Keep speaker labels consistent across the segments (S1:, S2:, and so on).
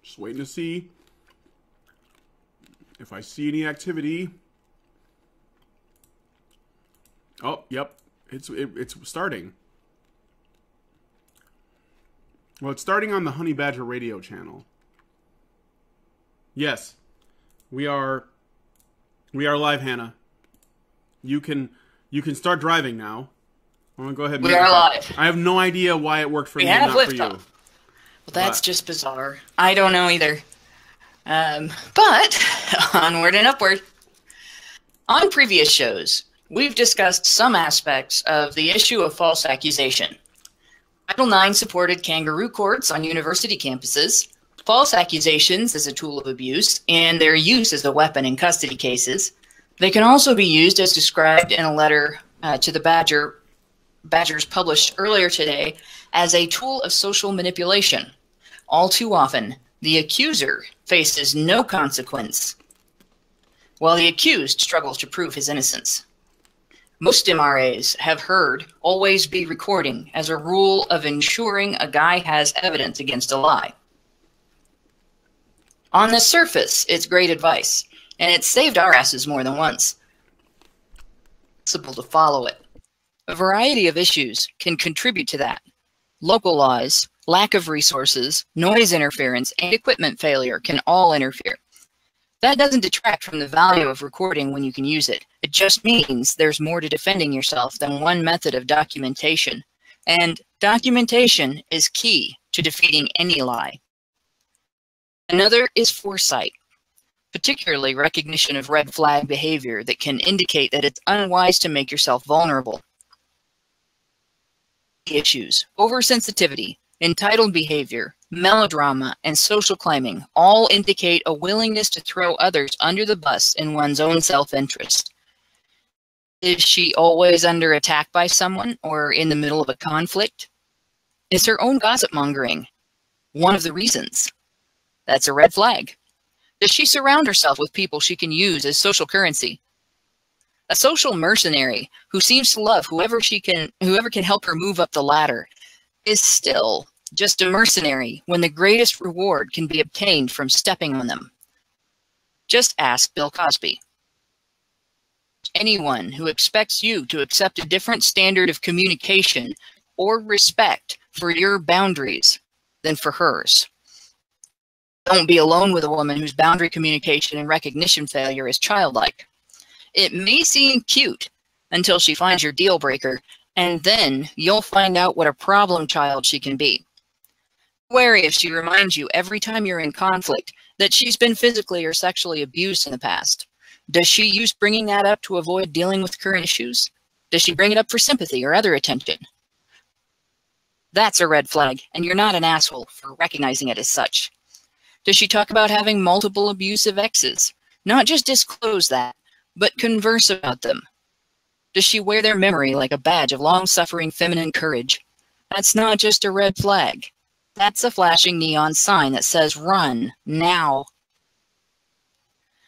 S1: Just waiting to see if I see any activity. Oh, yep. It's starting. Well, it's starting on the Honey Badger radio channel. Yes. We are live, Hannah. You can start driving now. I'm gonna go ahead and
S2: we are live.
S1: I have no idea why it worked for me and not for you.
S2: Well, that's just bizarre. I don't know either. But onward and upward. On previous shows, we've discussed some aspects of the issue of false accusation. Title IX supported kangaroo courts on university campuses, false accusations as a tool of abuse, and their use as a weapon in custody cases. They can also be used as described in a letter to the Badgers published earlier today as a tool of social manipulation. All too often, the accuser faces no consequence, while the accused struggles to prove his innocence. Most MRAs have heard always be recording as a rule of ensuring a guy has evidence against a lie. On the surface, it's great advice, and it's saved our asses more than once. It's possible to follow it. A variety of issues can contribute to that. Local laws, lack of resources, noise interference, and equipment failure can all interfere. That doesn't detract from the value of recording when you can use it. It just means there's more to defending yourself than one method of documentation. And documentation is key to defeating any lie. Another is foresight, particularly recognition of red flag behavior that can indicate that it's unwise to make yourself vulnerable. Issues, oversensitivity, entitled behavior, melodrama, and social claiming all indicate a willingness to throw others under the bus in one's own self-interest. Is she always under attack by someone or in the middle of a conflict? Is her own gossip mongering one of the reasons? That's a red flag. Does she surround herself with people she can use as social currency? A social mercenary who seems to love whoever can help her move up the ladder is still just a mercenary when the greatest reward can be obtained from stepping on them. Just ask Bill Cosby. Anyone who expects you to accept a different standard of communication or respect for your boundaries than for hers. Don't be alone with a woman whose boundary communication and recognition failure is childlike. It may seem cute until she finds your deal breaker, and then you'll find out what a problem child she can be. Wary if she reminds you every time you're in conflict that she's been physically or sexually abused in the past. Does she use bringing that up to avoid dealing with current issues? Does she bring it up for sympathy or other attention? That's a red flag, and you're not an asshole for recognizing it as such. Does she talk about having multiple abusive exes? Not just disclose that, but converse about them. Does she wear their memory like a badge of long-suffering feminine courage? That's not just a red flag. That's a flashing neon sign that says, run, now.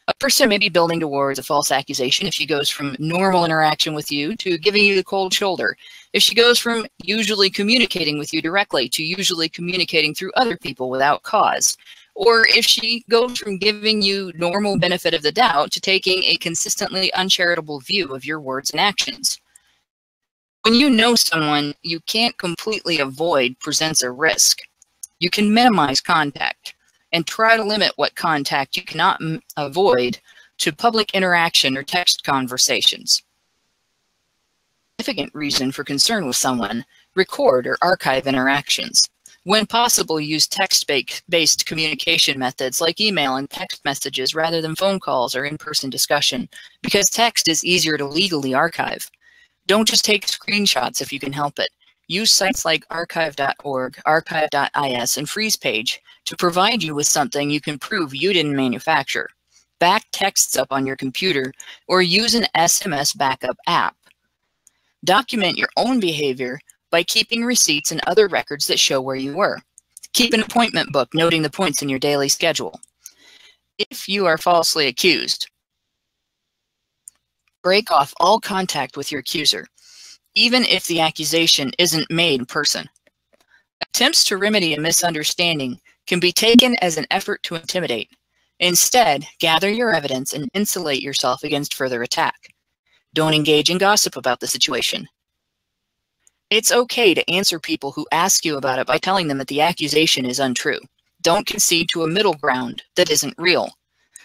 S2: A person may be building towards a false accusation if she goes from normal interaction with you to giving you the cold shoulder. If she goes from usually communicating with you directly to usually communicating through other people without cause. Or if she goes from giving you normal benefit of the doubt to taking a consistently uncharitable view of your words and actions. When you know someone you can't completely avoid presents a risk, you can minimize contact and try to limit what contact you cannot avoid to public interaction or text conversations. Significant reason for concern with someone, record or archive interactions. When possible, use text-based communication methods like email and text messages rather than phone calls or in-person discussion, because text is easier to legally archive. Don't just take screenshots if you can help it. Use sites like archive.org, archive.is, and FreezePage to provide you with something you can prove you didn't manufacture. Back texts up on your computer or use an SMS backup app. Document your own behavior by keeping receipts and other records that show where you were. Keep an appointment book noting the points in your daily schedule. If you are falsely accused, break off all contact with your accuser, even if the accusation isn't made in person. Attempts to remedy a misunderstanding can be taken as an effort to intimidate. Instead, gather your evidence and insulate yourself against further attack. Don't engage in gossip about the situation. It's okay to answer people who ask you about it by telling them that the accusation is untrue. Don't concede to a middle ground that isn't real.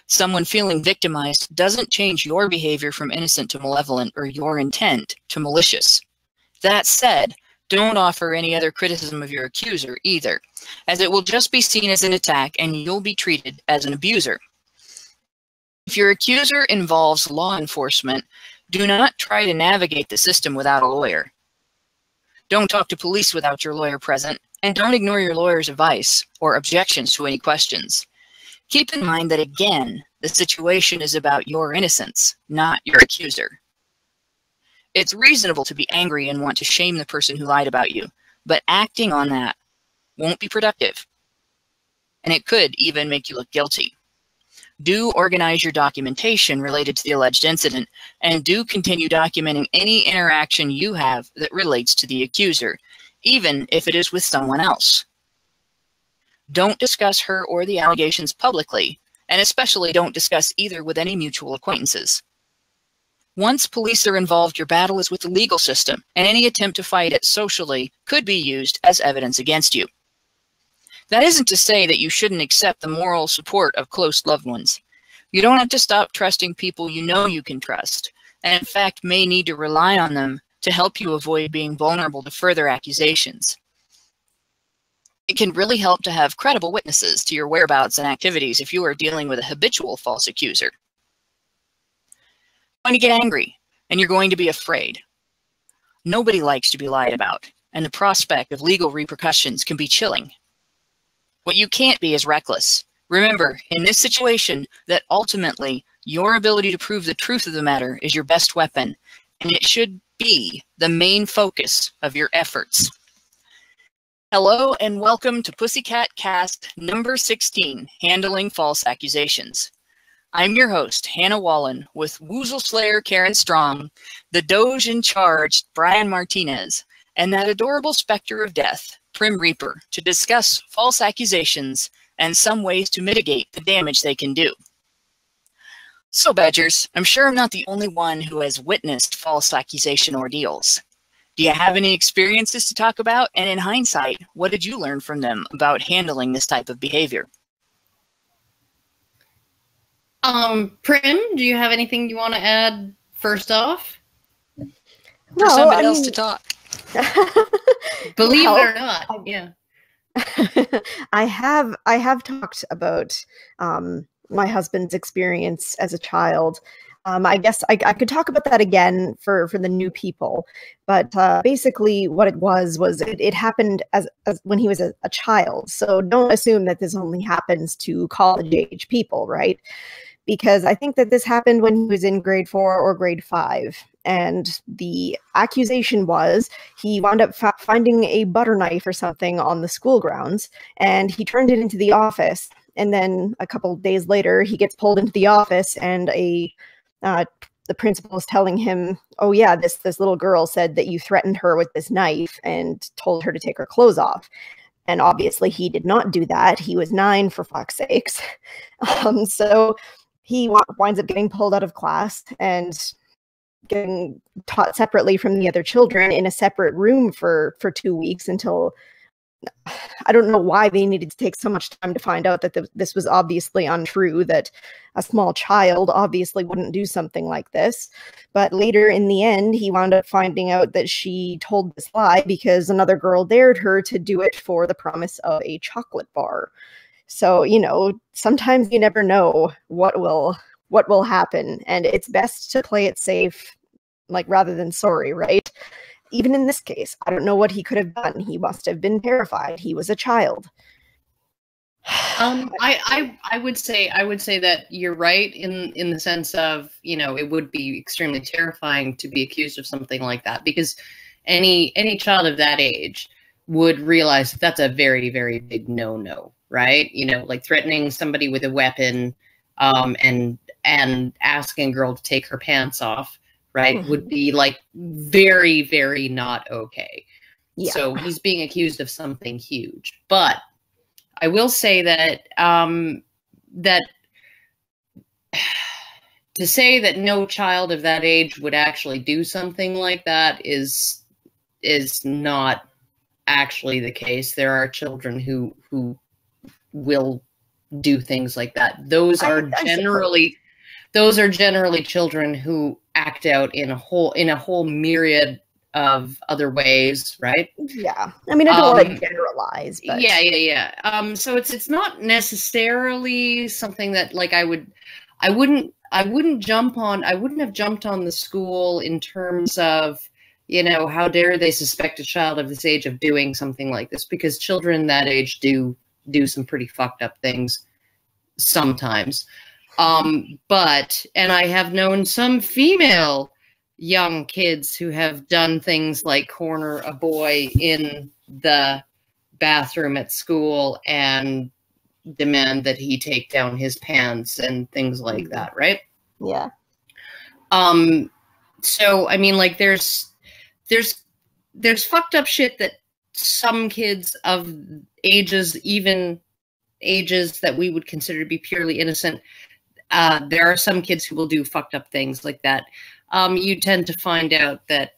S2: Someone feeling victimized doesn't change your behavior from innocent to malevolent or your intent to malicious. That said, don't offer any other criticism of your accuser either, as it will just be seen as an attack and you'll be treated as an abuser. If your accuser involves law enforcement, do not try to navigate the system without a lawyer. Don't talk to police without your lawyer present, and don't ignore your lawyer's advice or objections to any questions. Keep in mind that, again, the situation is about your innocence, not your accuser. It's reasonable to be angry and want to shame the person who lied about you, but acting on that won't be productive, and it could even make you look guilty. Do organize your documentation related to the alleged incident, and do continue documenting any interaction you have that relates to the accuser, even if it is with someone else. Don't discuss her or the allegations publicly, and especially don't discuss either with any mutual acquaintances. Once police are involved, your battle is with the legal system, and any attempt to fight it socially could be used as evidence against you. That isn't to say that you shouldn't accept the moral support of close loved ones. You don't have to stop trusting people you know you can trust, and in fact may need to rely on them to help you avoid being vulnerable to further accusations. It can really help to have credible witnesses to your whereabouts and activities if you are dealing with a habitual false accuser. You're going to get angry, and you're going to be afraid. Nobody likes to be lied about, and the prospect of legal repercussions can be chilling. What you can't be is reckless. Remember, in this situation, that ultimately your ability to prove the truth of the matter is your best weapon, and it should be the main focus of your efforts. Hello and welcome to Pussycat Cast number 16, Handling False Accusations. I'm your host, Hannah Wallen, with Woozle Slayer Karen Strong, the Doge in Charge, Brian Martinez, and that adorable specter of death, Prim Reaper, to discuss false accusations and some ways to mitigate the damage they can do. So, Badgers, I'm sure I'm not the only one who has witnessed false accusation ordeals. Do you have any experiences to talk about? And in hindsight, what did you learn from them about handling this type of behavior?
S3: Prim, do you have anything you want to add first off?
S2: For somebody else to talk.
S3: Believe it or not, yeah.
S4: I have talked about my husband's experience as a child. I guess I could talk about that again for the new people, but basically what it was it happened as when he was a child. So don't assume that this only happens to college age people, right? Because I think that this happened when he was in grade 4 or grade 5. And the accusation was he wound up finding a butter knife or something on the school grounds, and he turned it into the office. And then a couple days later, he gets pulled into the office, and the principal is telling him, "Oh yeah, this little girl said that you threatened her with this knife and told her to take her clothes off." And obviously, he did not do that. He was 9, for fuck's sakes. So he winds up getting pulled out of class and getting taught separately from the other children in a separate room for 2 weeks until I don't know why they needed to take so much time to find out that this was obviously untrue, that a small child obviously wouldn't do something like this. But later in the end, he wound up finding out that she told this lie because another girl dared her to do it for the promise of a chocolate bar. So, you know, sometimes you never know what will happen, and it's best to play it safe, like, rather than sorry, right? Even in this case, I don't know what he could have done. He must have been terrified. He was a child.
S3: I would say that you're right in the sense of, you know, it would be extremely terrifying to be accused of something like that, because any child of that age would realize that that's a very, very big no-no, right? You know, like threatening somebody with a weapon, and asking a girl to take her pants off, right, mm-hmm. would be like very, very not okay. Yeah. So he's being accused of something huge. But I will say that that to say that no child of that age would actually do something like that is not actually the case. There are children who will do things like that. Those are generally children who act out in a whole myriad of other ways, right?
S4: Yeah. I mean, I don't want to generalize, but
S3: yeah. So it's not necessarily something that like I wouldn't have jumped on the school in terms of, you know, how dare they suspect a child of this age of doing something like this, because children that age do some pretty fucked up things sometimes. But I have known some female young kids who have done things like corner a boy in the bathroom at school and demand that he take down his pants and things like that, right?
S4: Yeah.
S3: So I mean, like, there's fucked up shit that some kids of ages, even ages that we would consider to be purely innocent, there are some kids who will do fucked up things like that. You tend to find out that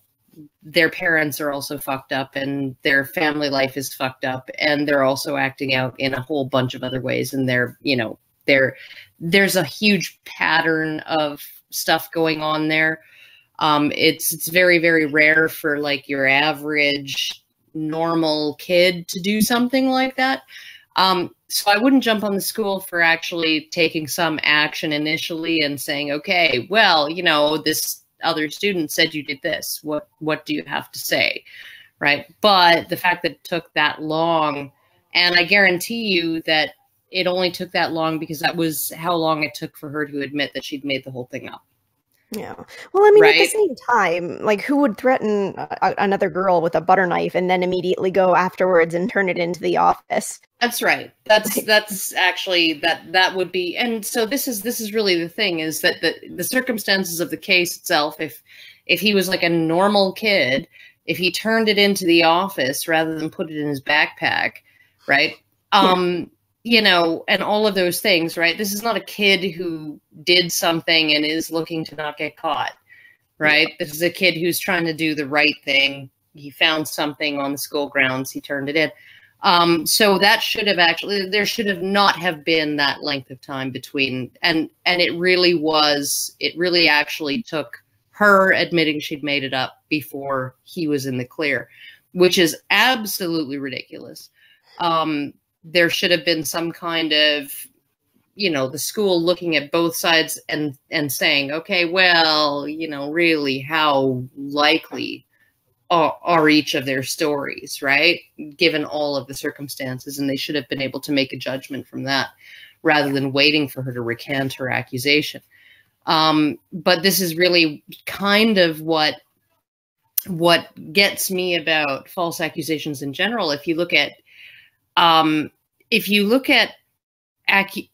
S3: their parents are also fucked up and their family life is fucked up and they're also acting out in a whole bunch of other ways. And there's a huge pattern of stuff going on there. It's very, very rare for like your average normal kid to do something like that. So I wouldn't jump on the school for actually taking some action initially and saying, okay, well, you know, this other student said you did this. What do you have to say? Right. But the fact that it took that long, and I guarantee you that it only took that long because that was how long it took for her to admit that she'd made the whole thing up.
S4: Yeah. Well, I mean,
S3: right?
S4: At the same time, like, who would threaten another girl with a butter knife and then immediately go afterwards and turn it into the office?
S3: That's right. That's actually that would be. And so this is really the thing, is that the circumstances of the case itself, if he was like a normal kid, if he turned it into the office rather than put it in his backpack, right? You know, and all of those things, right? This is not a kid who did something and is looking to not get caught, right? This is a kid who's trying to do the right thing. He found something on the school grounds. He turned it in. So that should have actually, there should have not have been that length of time between, and it really actually took her admitting she'd made it up before he was in the clear, which is absolutely ridiculous. There should have been some kind of, you know, the school looking at both sides and saying, okay, well, you know, really, how likely are each of their stories, right? Given all of the circumstances, and they should have been able to make a judgment from that rather than waiting for her to recant her accusation. But this is really kind of what gets me about false accusations in general. If you look at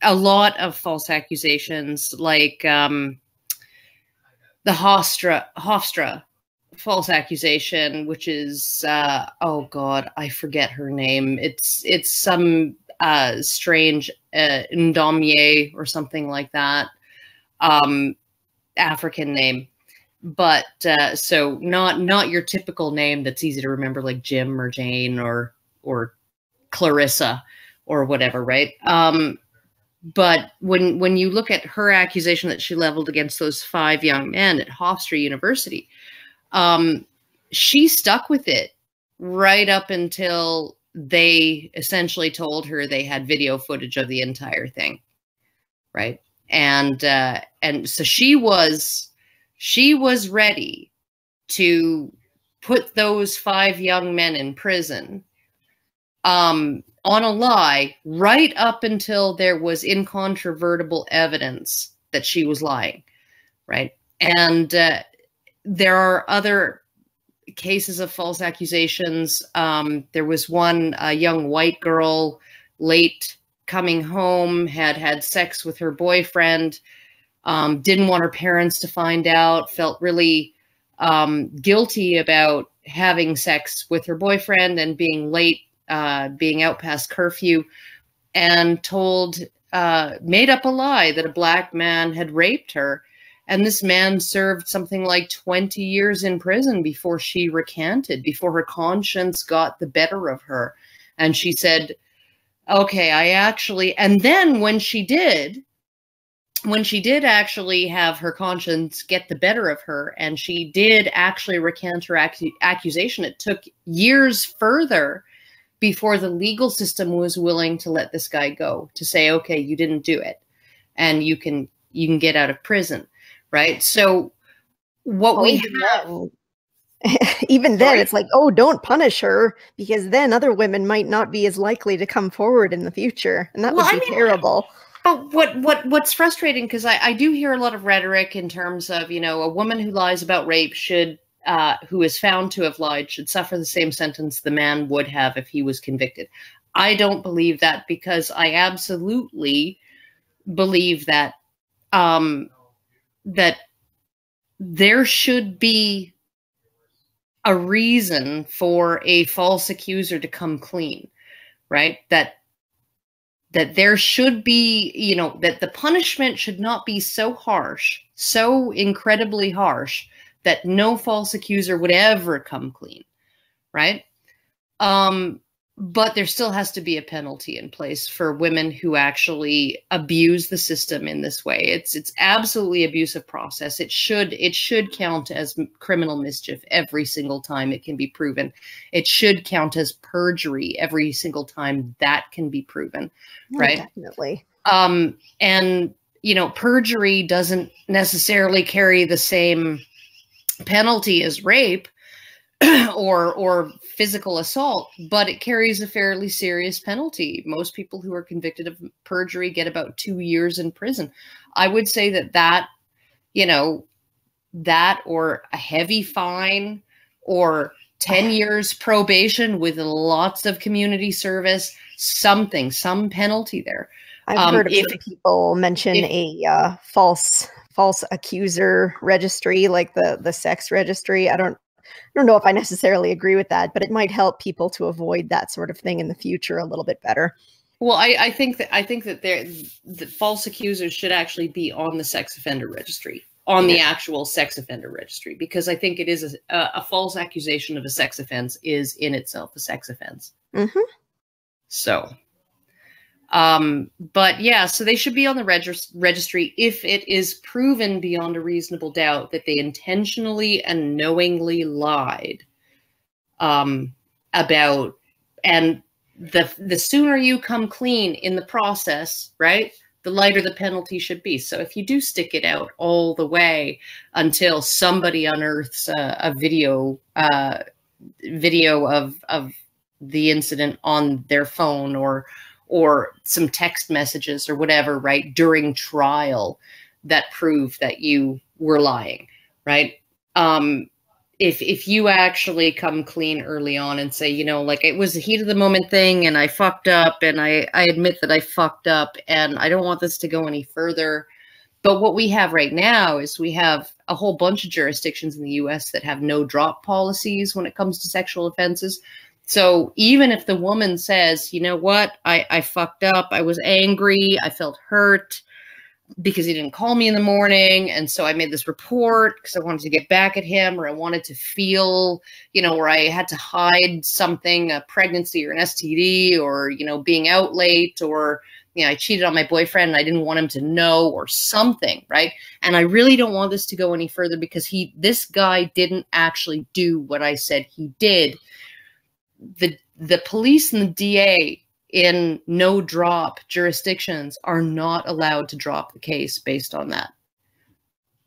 S3: a lot of false accusations, like the Hofstra false accusation, which is oh god, I forget her name. It's some strange Ndomye or something like that, African name, but so not your typical name that's easy to remember, like Jim or Jane or Clarissa or whatever, right? But when you look at her accusation that she leveled against those 5 young men at Hofstra University, she stuck with it right up until they essentially told her they had video footage of the entire thing, right? And so she was ready to put those 5 young men in prison on a lie right up until there was incontrovertible evidence that she was lying, right? And there are other cases of false accusations. There was one, a young white girl, late coming home, had sex with her boyfriend, didn't want her parents to find out, felt really guilty about having sex with her boyfriend and being late, being out past curfew. and made up a lie that a black man had raped her. And this man served something like 20 years in prison before she recanted, before her conscience got the better of her. And she said, okay, and then when she did actually have her conscience get the better of her, and she did actually recant her accusation, it took years further before the legal system was willing to let this guy go, to say, okay, you didn't do it, and you can get out of prison, right? So what we have...
S4: Even then, it's like, oh, don't punish her, because then other women might not be as likely to come forward in the future, and that would be terrible.
S3: But what's frustrating, because I do hear a lot of rhetoric in terms of, you know, a woman who lies about rape who is found to have lied should suffer the same sentence the man would have if he was convicted. I don't believe that, because I absolutely believe that that there should be a reason for a false accuser to come clean, right? That there should be, you know, that the punishment should not be so harsh, so incredibly harsh, that no false accuser would ever come clean, right? But there still has to be a penalty in place for women who actually abuse the system in this way. It's absolutely abusive process. It should count as criminal mischief every single time it can be proven. It should count as perjury every single time that can be proven, right?
S4: Definitely.
S3: And you know, perjury doesn't necessarily carry the same penalty as rape or physical assault, but it carries a fairly serious penalty. Most people who are convicted of perjury get about 2 years in prison. I would say that, you know, that or a heavy fine or 10 years probation with lots of community service, some penalty there.
S4: I've heard of some people mention a false accuser registry, like the sex registry. I don't know if I necessarily agree with that, but it might help people to avoid that sort of thing in the future a little bit better.
S3: Well, I think that the false accusers should actually be on the sex offender registry, on the actual sex offender registry, because I think it is a false accusation of a sex offense is in itself a sex offense.
S4: Mm-hmm.
S3: So, but yeah, so they should be on the registry if it is proven beyond a reasonable doubt that they intentionally and knowingly lied about, and the sooner you come clean in the process, right, the lighter the penalty should be. So if you do stick it out all the way until somebody unearths a video of the incident on their phone or some text messages or whatever, right, during trial that prove that you were lying, right? If you actually come clean early on and say, you know, like, it was a heat of the moment thing and I fucked up and I admit that I fucked up and I don't want this to go any further. But what we have right now is we have a whole bunch of jurisdictions in the US that have no drop policies when it comes to sexual offenses. So even if the woman says, you know what, I fucked up, I was angry, I felt hurt because he didn't call me in the morning, and so I made this report because I wanted to get back at him, or I wanted to feel, you know, or I had to hide something, a pregnancy or an STD, or, you know, being out late, or, you know, I cheated on my boyfriend and I didn't want him to know, or something, right? And I really don't want this to go any further because this guy didn't actually do what I said he did. The police and the DA in no drop jurisdictions are not allowed to drop the case based on that.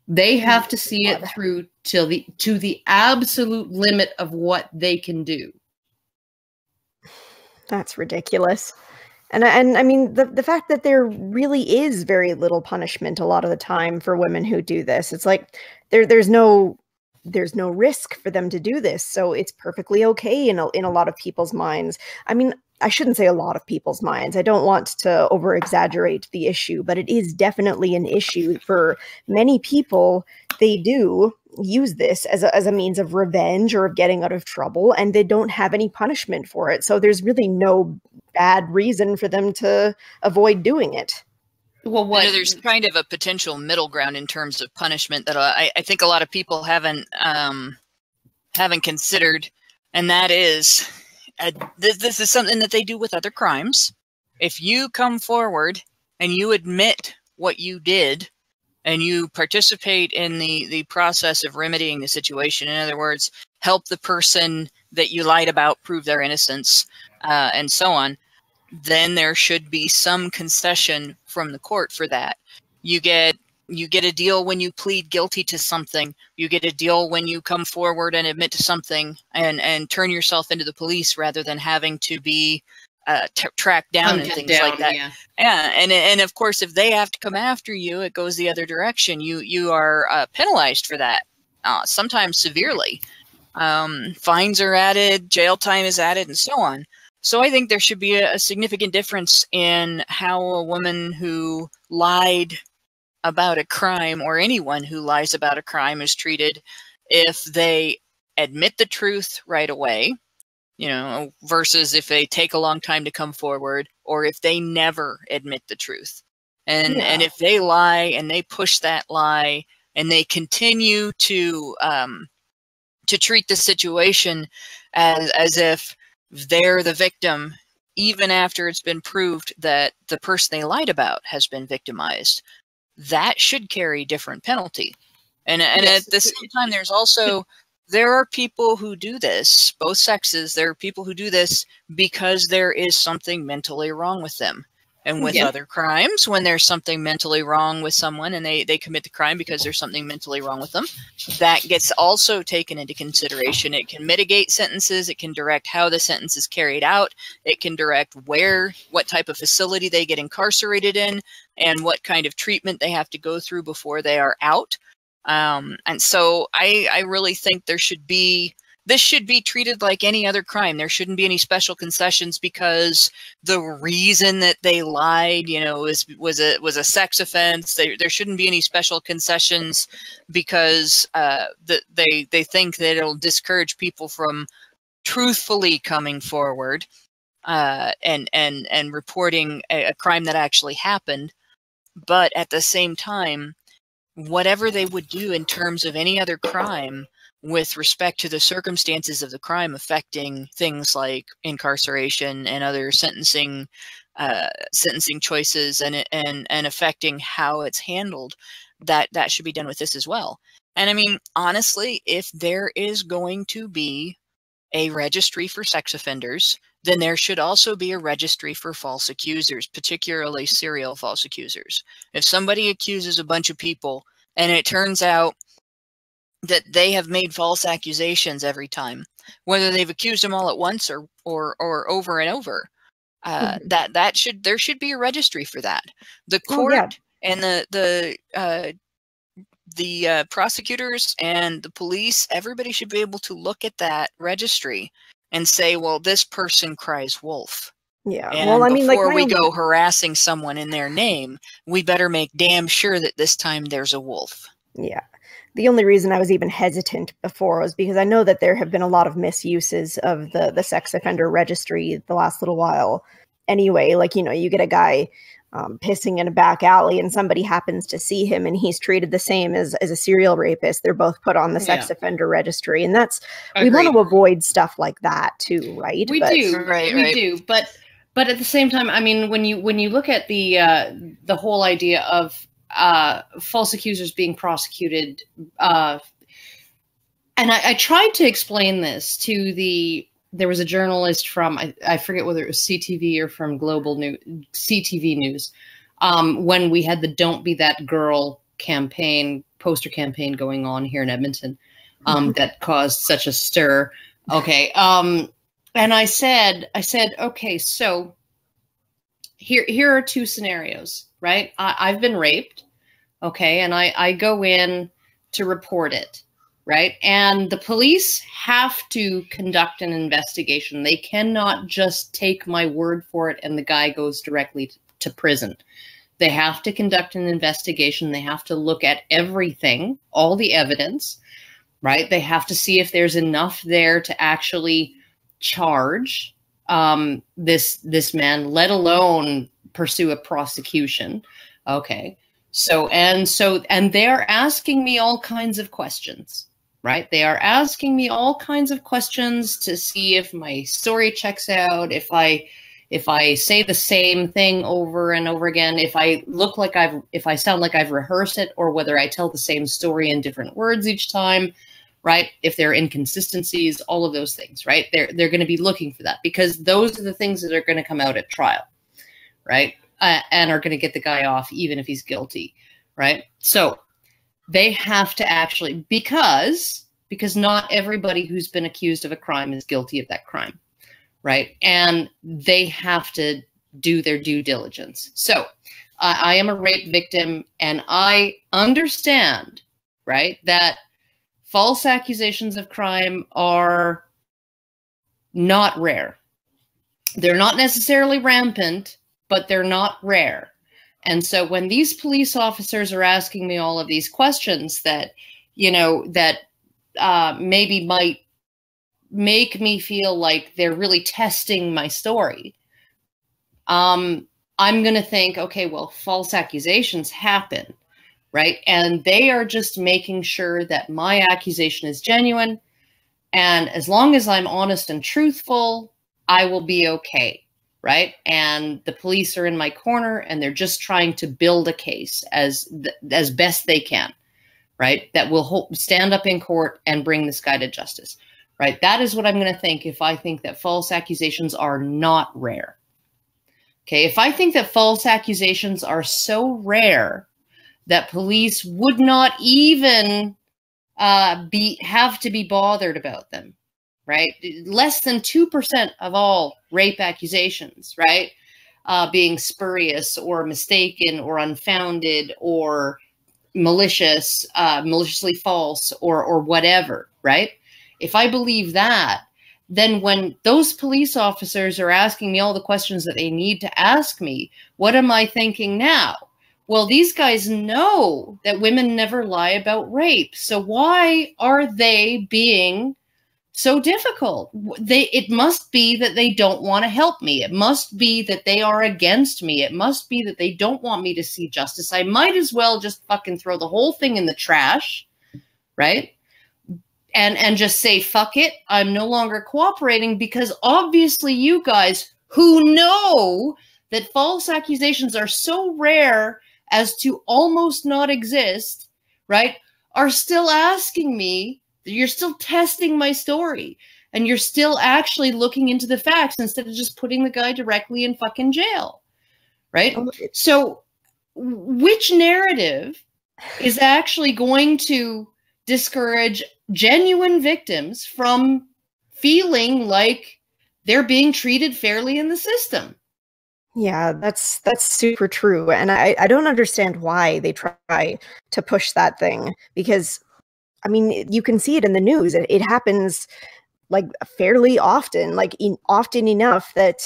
S3: They have to see it through to the absolute limit of what they can do.
S4: That's ridiculous. And I mean, the fact that there really is very little punishment a lot of the time for women who do this. It's like there's no risk for them to do this, so it's perfectly okay in a lot of people's minds. I mean, I shouldn't say a lot of people's minds. I don't want to over-exaggerate the issue, but it is definitely an issue for many people. They do use this as a means of revenge or of getting out of trouble, and they don't have any punishment for it. So there's really no bad reason for them to avoid doing it.
S3: Well, what?
S2: You know, there's kind of a potential middle ground in terms of punishment that I think a lot of people haven't considered, and that is this is something that they do with other crimes. If you come forward and you admit what you did, and you participate in the process of remedying the situation, in other words, help the person that you lied about prove their innocence, and so on, then there should be some concession from the court for that. You get a deal when you plead guilty to something. You get a deal when you come forward and admit to something and turn yourself into the police rather than having to be tracked down and things like that. Yeah, and of course, if they have to come after you, it goes the other direction. You are penalized for that, sometimes severely. Fines are added, jail time is added, and so on. So I think there should be a significant difference in how a woman who lied about a crime, or anyone who lies about a crime, is treated if they admit the truth right away, you know, versus if they take a long time to come forward, or if they never admit the truth. And if they lie and they push that lie and they continue to treat the situation as if they're the victim, even after it's been proved that the person they lied about has been victimized, that should carry different penalty. And at the same time, there are people who do this, both sexes. There are people who do this because there is something mentally wrong with them. And with other crimes, when there's something mentally wrong with someone and they commit the crime because there's something mentally wrong with them, that gets also taken into consideration. It can mitigate sentences. It can direct how the sentence is carried out. It can direct what type of facility they get incarcerated in and what kind of treatment they have to go through before they are out. And so I really think this should be treated like any other crime. There shouldn't be any special concessions because the reason that they lied, you know, was a sex offense. There shouldn't be any special concessions because they think that it'll discourage people from truthfully coming forward and reporting a crime that actually happened. But at the same time, whatever they would do in terms of any other crime with respect to the circumstances of the crime affecting things like incarceration and other sentencing choices and affecting how it's handled, that should be done with this as well. And I mean, honestly, if there is going to be a registry for sex offenders, then there should also be a registry for false accusers, particularly serial false accusers. If somebody accuses a bunch of people and it turns out that they have made false accusations every time, whether they've accused them all at once or over and over, there should be a registry for that. The court and the prosecutors and the police, everybody should be able to look at that registry and say, well, this person cries wolf.
S4: Yeah.
S2: And
S4: well, I mean,
S2: before we go harassing someone in their name, we better make damn sure that this time there's a wolf.
S4: Yeah. The only reason I was even hesitant before was because I know that there have been a lot of misuses of the sex offender registry the last little while. Anyway, like, you know, you get a guy pissing in a back alley and somebody happens to see him and he's treated the same as a serial rapist. They're both put on the sex offender registry. And that's, we want to avoid stuff like that too, right?
S3: We do. But at the same time, I mean, when you look at the whole idea of false accusers being prosecuted, and I tried to explain this to there was a journalist from, I forget whether it was CTV or from CTV News, when we had the Don't Be That Girl poster campaign going on here in Edmonton, that caused such a stir. Okay. And I said, okay, so here are two scenarios, right? I've been raped. Okay. And I go in to report it. Right. And the police have to conduct an investigation. They cannot just take my word for it and the guy goes directly to prison. They have to conduct an investigation. They have to look at everything, all the evidence, right? They have to see if there's enough there to actually charge this man, let alone pursue a prosecution. Okay. And they're asking me all kinds of questions, right? They are asking me all kinds of questions to see if my story checks out, if I say the same thing over and over again, if I sound like I've rehearsed it, or whether I tell the same story in different words each time, right? If there are inconsistencies, all of those things, right? They're going to be looking for that, because those are the things that are going to come out at trial, right? And are going to get the guy off even if he's guilty, right? So they have to actually, because not everybody who's been accused of a crime is guilty of that crime, right? And they have to do their due diligence. So I am a rape victim, and I understand, right, that false accusations of crime are not rare. They're not necessarily rampant, but they're not rare. And so when these police officers are asking me all of these questions that, maybe might make me feel like they're really testing my story, I'm going to think, okay, well, false accusations happen, right? And they are just making sure that my accusation is genuine. And as long as I'm honest and truthful, I will be okay, right? And the police are in my corner, and they're just trying to build a case as best they can, right? That will stand up in court and bring this guy to justice, right? That is what I'm going to think if I think that false accusations are not rare. Okay, if I think that false accusations are so rare that police would not even have to be bothered about them, right? Less than 2% of all rape accusations, right, being spurious or mistaken or unfounded or malicious, maliciously false or whatever, right? If I believe that, then when those police officers are asking me all the questions that they need to ask me, what am I thinking now? Well, these guys know that women never lie about rape. So why are they being so difficult? It must be that they don't want to help me. It must be that they are against me. It must be that they don't want me to see justice. I might as well just fucking throw the whole thing in the trash, right? And just say, fuck it, I'm no longer cooperating, because obviously you guys who know that false accusations are so rare as to almost not exist, right, are still asking me, you're still testing my story, and you're still actually looking into the facts instead of just putting the guy directly in fucking jail, right? So which narrative is actually going to discourage genuine victims from feeling like they're being treated fairly in the system?
S4: Yeah, that's super true. And I don't understand why they try to push that thing, because I mean, you can see it in the news. It happens like fairly often, like often enough that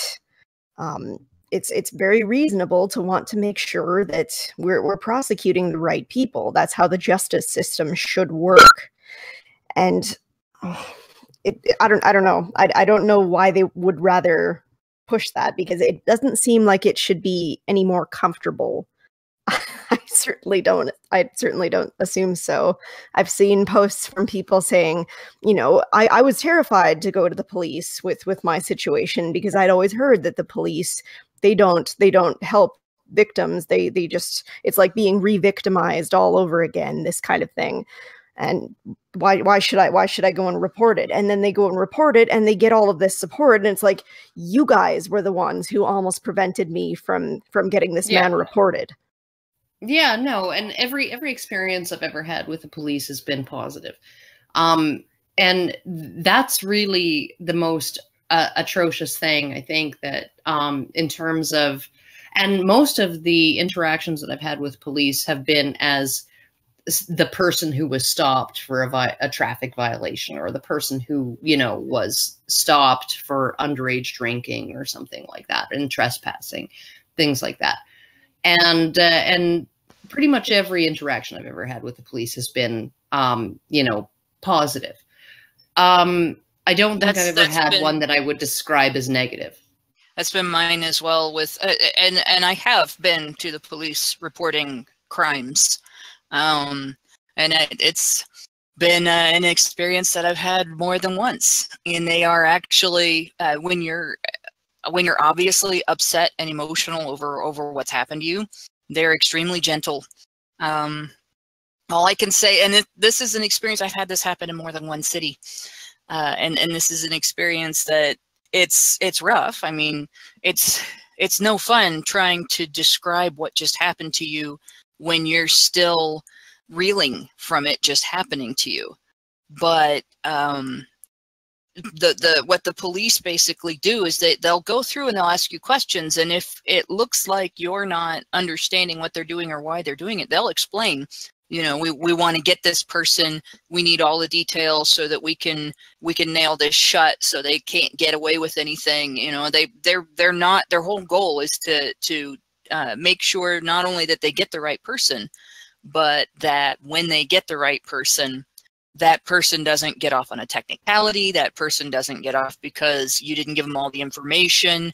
S4: it's very reasonable to want to make sure that we're prosecuting the right people. That's how the justice system should work. And I don't know. I don't know why they would rather push that, because it doesn't seem like it should be any more comfortable. I certainly don't assume so. I've seen posts from people saying, I was terrified to go to the police with my situation, because I'd always heard that the police, they don't help victims. They just, it's like being re-victimized all over again, this kind of thing. And why should I go and report it? And then they go and report it, and they get all of this support, and it's like, you guys were the ones who almost prevented me from getting this man reported.
S3: Yeah, no, and every experience I've ever had with the police has been positive. And that's really the most atrocious thing, I think, that in terms of, and most of the interactions that I've had with police have been as the person who was stopped for a traffic violation, or the person who, was stopped for underage drinking or something like that, and trespassing, things like that. And pretty much every interaction I've ever had with the police has been, positive. I don't think I've ever
S2: That's
S3: had
S2: been-
S3: one that I would describe as negative.
S2: That's been mine as well. With and I have been to the police reporting crimes, and it's been an experience that I've had more than once. And they are actually when you're obviously upset and emotional over what's happened to you, they're extremely gentle. All I can say, and this is an experience, I've had this happen in more than one city, and this is an experience that it's rough. I mean, it's no fun trying to describe what just happened to you when you're still reeling from it just happening to you. But what the police basically do is they'll go through and they'll ask you questions, and if it looks like you're not understanding what they're doing or why they're doing it, they'll explain. You know, we want to get this person. We need all the details so that we can nail this shut, so they can't get away with anything. You know, they're not. Their whole goal is to make sure not only that they get the right person, but that when they get the right person, that person doesn't get off on a technicality. That person doesn't get off because you didn't give them all the information.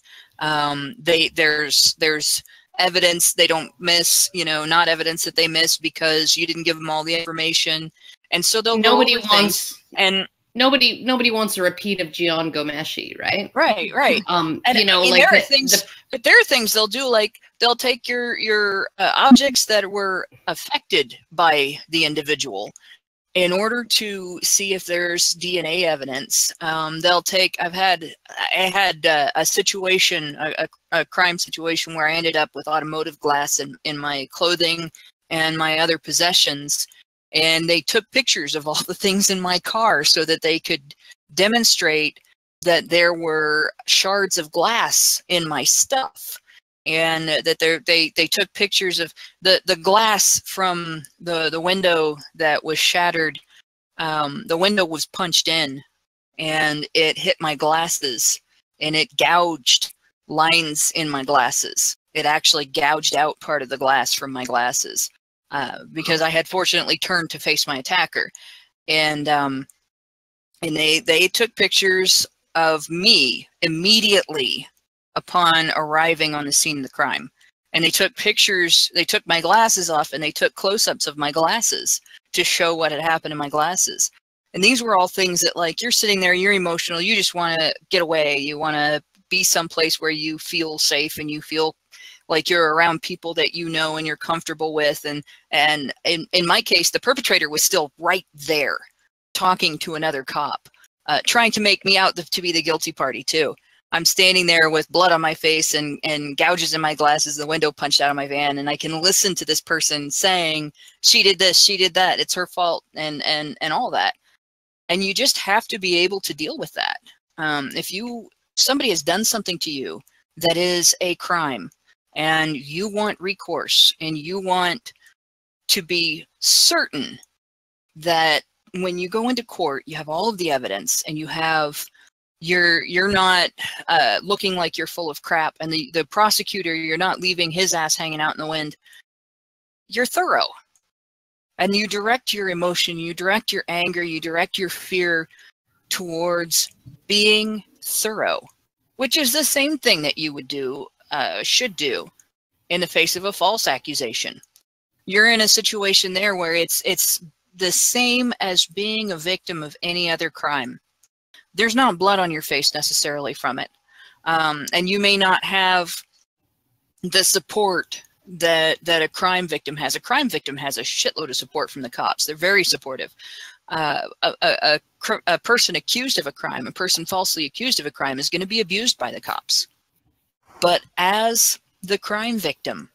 S2: There's evidence they don't miss, you know, not evidence that they miss because you didn't give them all the information. And so they'll
S3: Nobody
S2: go over
S3: wants
S2: things, and
S3: nobody wants a repeat of Gian Gomeshi, right?
S2: Right.
S3: And
S2: you know, like there are things, but there are things they'll do, like they'll take your objects that were affected by the individual in order to see if there's DNA evidence. They'll take. I had a situation, a crime situation, where I ended up with automotive glass in my clothing and my other possessions, and they took pictures of all the things in my car so that they could demonstrate that there were shards of glass in my stuff, and that they took pictures of the glass from the window that was shattered. The window was punched in, and it hit my glasses, and it gouged lines in my glasses. It actually gouged out part of the glass from my glasses, because I had fortunately turned to face my attacker, and they took pictures of me immediately upon arriving on the scene of the crime. And they took pictures, they took my glasses off, and they took close-ups of my glasses to show what had happened in my glasses. And these were all things that, like, you're sitting there, you're emotional, you just want to get away, you want to be someplace where you feel safe and you feel like you're around people that you know and you're comfortable with. And in my case, the perpetrator was still right there talking to another cop, trying to make me out to be the guilty party too. I'm standing there with blood on my face and gouges in my glasses, the window punched out of my van, and I can listen to this person saying, she did this, she did that, it's her fault, and all that. And you just have to be able to deal with that. If somebody has done something to you that is a crime, and you want recourse, and you want to be certain that when you go into court, you have all of the evidence, and you're not looking like you're full of crap, and the prosecutor, you're not leaving his ass hanging out in the wind. You're thorough, and you direct your emotion, you direct your anger, you direct your fear towards being thorough, which is the same thing that you would do, should do, in the face of a false accusation. You're in a situation there where it's the same as being a victim of any other crime. There's not blood on your face necessarily from it. And you may not have the support that a crime victim has. A crime victim has a shitload of support from the cops. They're very supportive. A person accused of a crime, a person falsely accused of a crime, is going to be abused by the cops. But as the crime victim,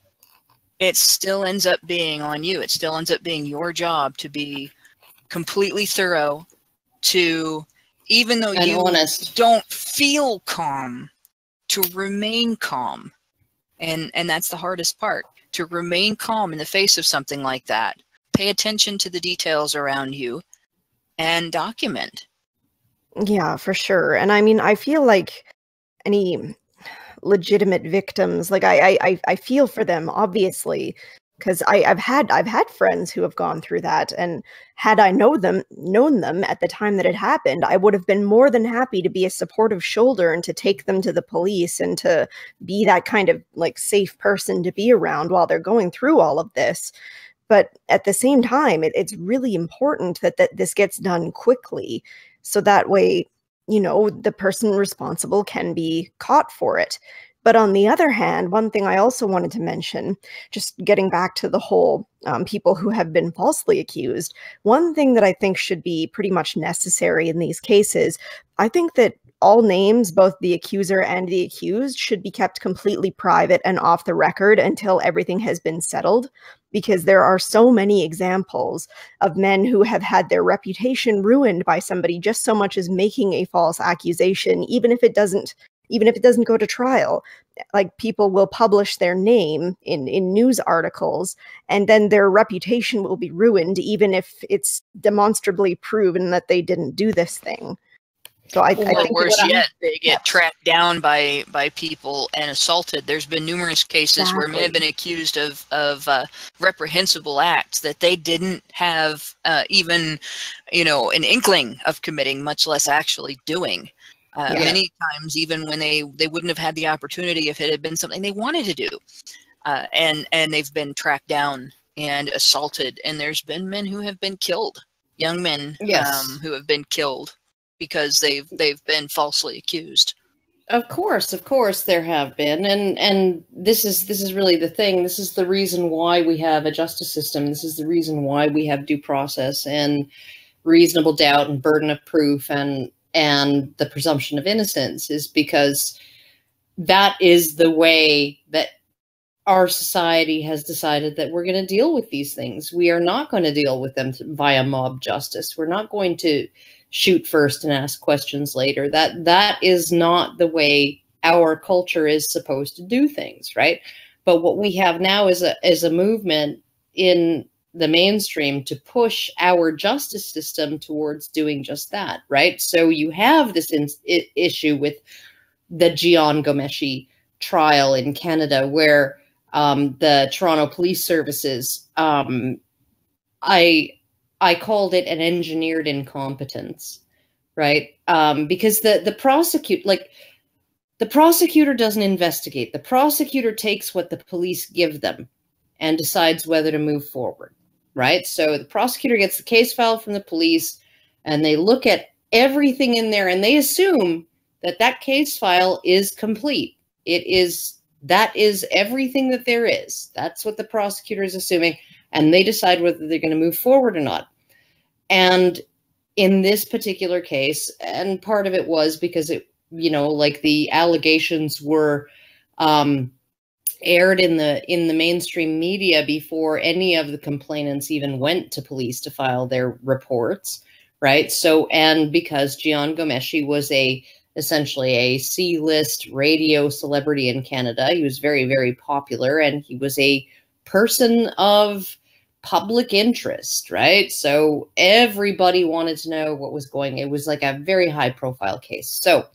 S2: it still ends up being on you. It still ends up being your job to be completely thorough, to, even though
S3: and
S2: you
S3: honest.
S2: don't feel calm, to remain calm. And that's the hardest part, to remain calm in the face of something like that. Pay attention to the details around you and document.
S4: Yeah, for sure. And I mean, I feel like any legitimate victims, like I feel for them, obviously, because I've had friends who have gone through that, and had I known them at the time that it happened, I would have been more than happy to be a supportive shoulder and to take them to the police and to be that kind of like safe person to be around while they're going through all of this. But at the same time, it's really important that this gets done quickly, so that way, you know, the person responsible can be caught for it. But on the other hand, one thing I also wanted to mention, just getting back to the whole people who have been falsely accused, one thing that I think should be pretty much necessary in these cases, I think that all names, both the accuser and the accused, should be kept completely private and off the record until everything has been settled, because there are so many examples of men who have had their reputation ruined by somebody just so much as making a false accusation, even if it doesn't go to trial. Like, people will publish their name in news articles, and then their reputation will be ruined, even if it's demonstrably proven that they didn't do this thing. So I think
S2: worse yet, they get tracked down by people and assaulted. There's been numerous cases where men have been accused of reprehensible acts that they didn't have even, you know, an inkling of committing, much less actually doing. Many times, even when they wouldn't have had the opportunity if it had been something they wanted to do, and they've been tracked down and assaulted. And there's been men who have been killed, young men who have been killed because they've been falsely accused.
S3: Of course there have been, and this is really the thing. This is the reason why we have a justice system. This is the reason why we have due process and reasonable doubt and burden of proof and the presumption of innocence, is because that is the way that our society has decided that we're going to deal with these things. We are not going to deal with them via mob justice. We're not going to shoot first and ask questions later. That is not the way our culture is supposed to do things, right? But what we have now is a movement in the mainstream to push our justice system towards doing just that, right? So you have this issue with the Jian Ghomeshi trial in Canada, where the Toronto Police Services, I called it an engineered incompetence, right? Because the prosecutor doesn't investigate. The prosecutor takes what the police give them and decides whether to move forward, right? So the prosecutor gets the case file from the police, and they look at everything in there, and they assume that that case file is complete. That is everything that there is. That's what the prosecutor is assuming, and they decide whether they're going to move forward or not. And in this particular case, and part of it was because it, you know, like the allegations were aired in the mainstream media before any of the complainants even went to police to file their reports, right? So, and because Jian Ghomeshi was essentially a C-list radio celebrity in Canada, he was very, very popular, and he was a person of public interest, right? So everybody wanted to know what was going. It was like a very high profile case. So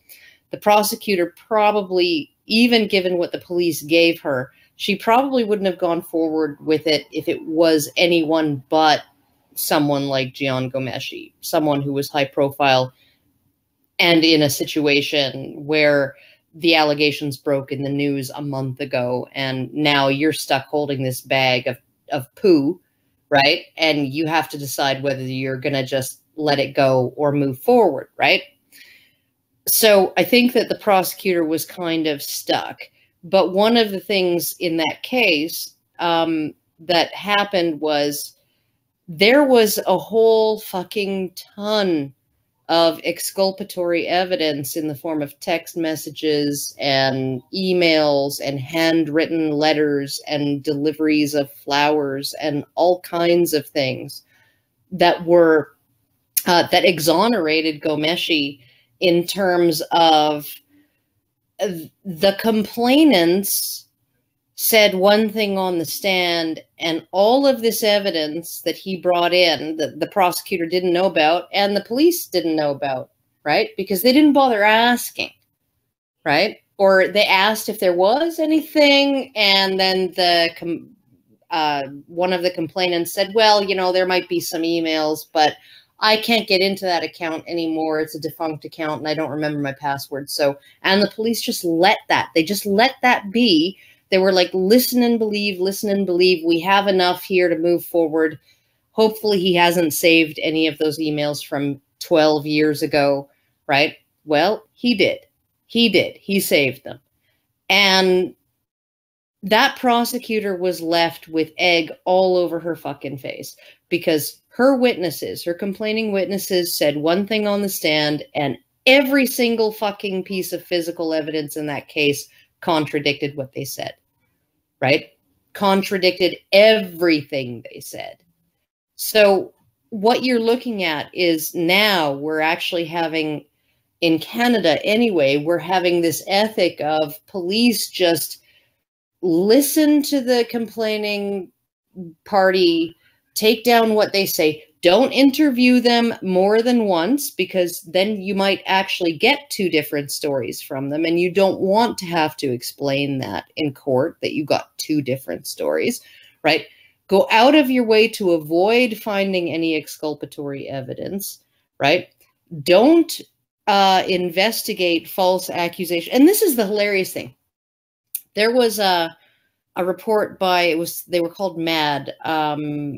S3: the prosecutor probably, even given what the police gave her, she probably wouldn't have gone forward with it if it was anyone but someone like Jian Ghomeshi, someone who was high profile and in a situation where the allegations broke in the news a month ago, and now you're stuck holding this bag of poo, right? And you have to decide whether you're going to just let it go or move forward, right? So I think that the prosecutor was kind of stuck. But one of the things in that case that happened was there was a whole fucking ton of exculpatory evidence in the form of text messages and emails and handwritten letters and deliveries of flowers and all kinds of things that were that exonerated Ghomeshi in terms of the complainants said one thing on the stand, and all of this evidence that he brought in, that the prosecutor didn't know about and the police didn't know about, right? Because they didn't bother asking, right? Or they asked if there was anything, and then one of the complainants said, well, you know, there might be some emails, but I can't get into that account anymore. It's a defunct account and I don't remember my password. So, and the police just let that, they just let that be. They were like, listen and believe, listen and believe. We have enough here to move forward. Hopefully he hasn't saved any of those emails from 12 years ago, right? Well, he did. He did. He saved them. And that prosecutor was left with egg all over her fucking face because her witnesses, her complaining witnesses said one thing on the stand and every single fucking piece of physical evidence in that case contradicted what they said, right? Contradicted everything they said. So what you're looking at is now we're actually having, in Canada anyway, we're having this ethic of police just listen to the complaining party, take down what they say. Don't interview them more than once because then you might actually get two different stories from them and you don't want to have to explain that in court that you got two different stories, right? Go out of your way to avoid finding any exculpatory evidence, right? Don't investigate false accusation. And this is the hilarious thing. There was a report by, they were called MAD, I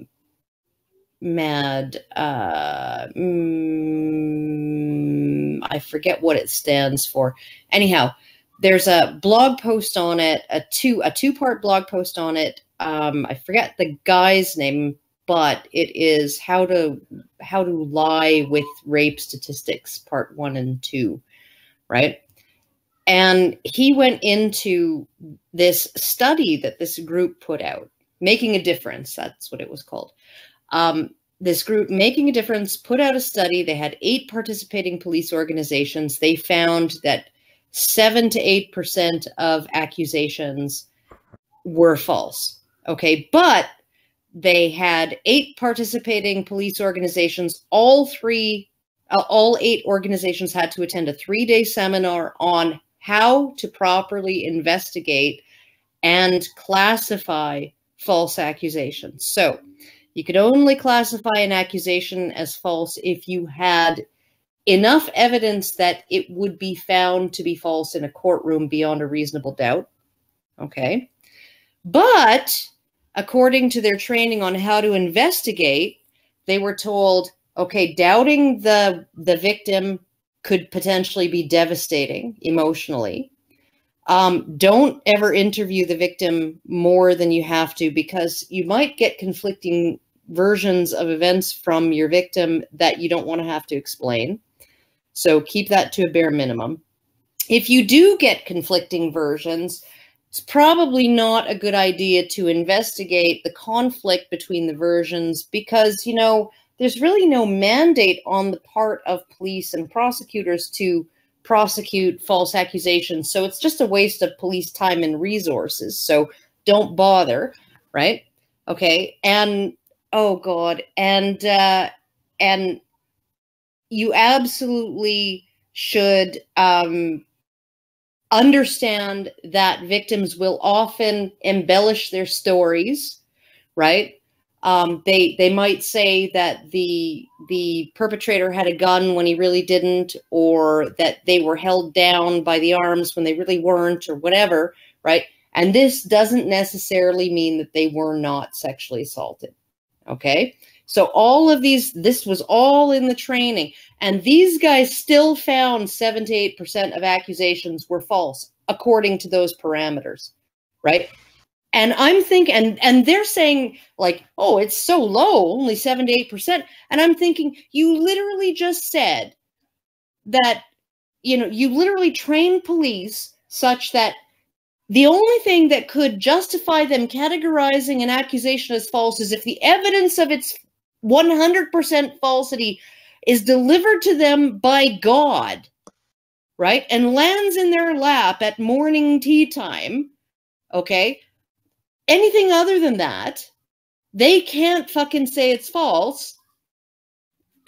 S3: forget what it stands for. Anyhow, there's a blog post on it, a two-part blog post on it. I forget the guy's name, but it is how to lie with rape statistics, part 1 and 2, right? And he went into this study that this group put out, Making a Difference. That's what it was called. This group, Making a Difference, put out a study. They had 8 participating police organizations. They found that 7 to 8% of accusations were false. Okay, but they had 8 participating police organizations. All 8 organizations had to attend a 3-day seminar on how to properly investigate and classify false accusations. So you could only classify an accusation as false if you had enough evidence that it would be found to be false in a courtroom beyond a reasonable doubt. Okay. But according to their training on how to investigate, they were told, okay, doubting the victim could potentially be devastating emotionally. Don't ever interview the victim more than you have to because you might get conflicting versions of events from your victim that you don't want to have to explain. So keep that to a bare minimum. If you do get conflicting versions, it's probably not a good idea to investigate the conflict between the versions because, you know, there's really no mandate on the part of police and prosecutors to prosecute false accusations. So it's just a waste of police time and resources. So don't bother, right? Okay. And, oh God. And you absolutely should understand that victims will often embellish their stories, right? They might say that the perpetrator had a gun when he really didn't, or that they were held down by the arms when they really weren't, or whatever, right? And this doesn't necessarily mean that they were not sexually assaulted, okay? So all of these, this was all in the training, and these guys still found 7 to 8% of accusations were false, according to those parameters, right? And I'm thinking, and they're saying like, oh, it's so low, only 7 to 8%. And I'm thinking, you literally just said that, you know, you literally trained police such that the only thing that could justify them categorizing an accusation as false is if the evidence of its 100% falsity is delivered to them by God, right? And lands in their lap at morning tea time, okay? Anything other than that, they can't fucking say it's false.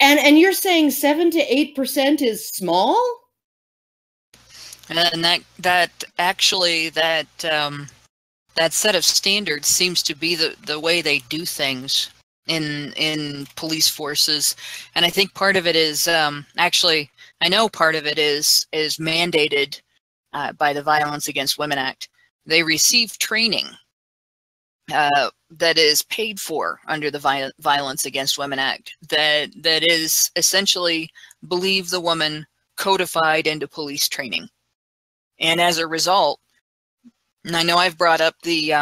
S3: And you're saying 7 to 8% is small?
S2: And that that set of standards seems to be the way they do things in police forces. And I think part of it is, actually, I know part of it is mandated by the Violence Against Women Act. They receive training that is paid for under the Violence Against Women Act that is essentially believe the woman codified into police training. And as a result, and I know I've brought up the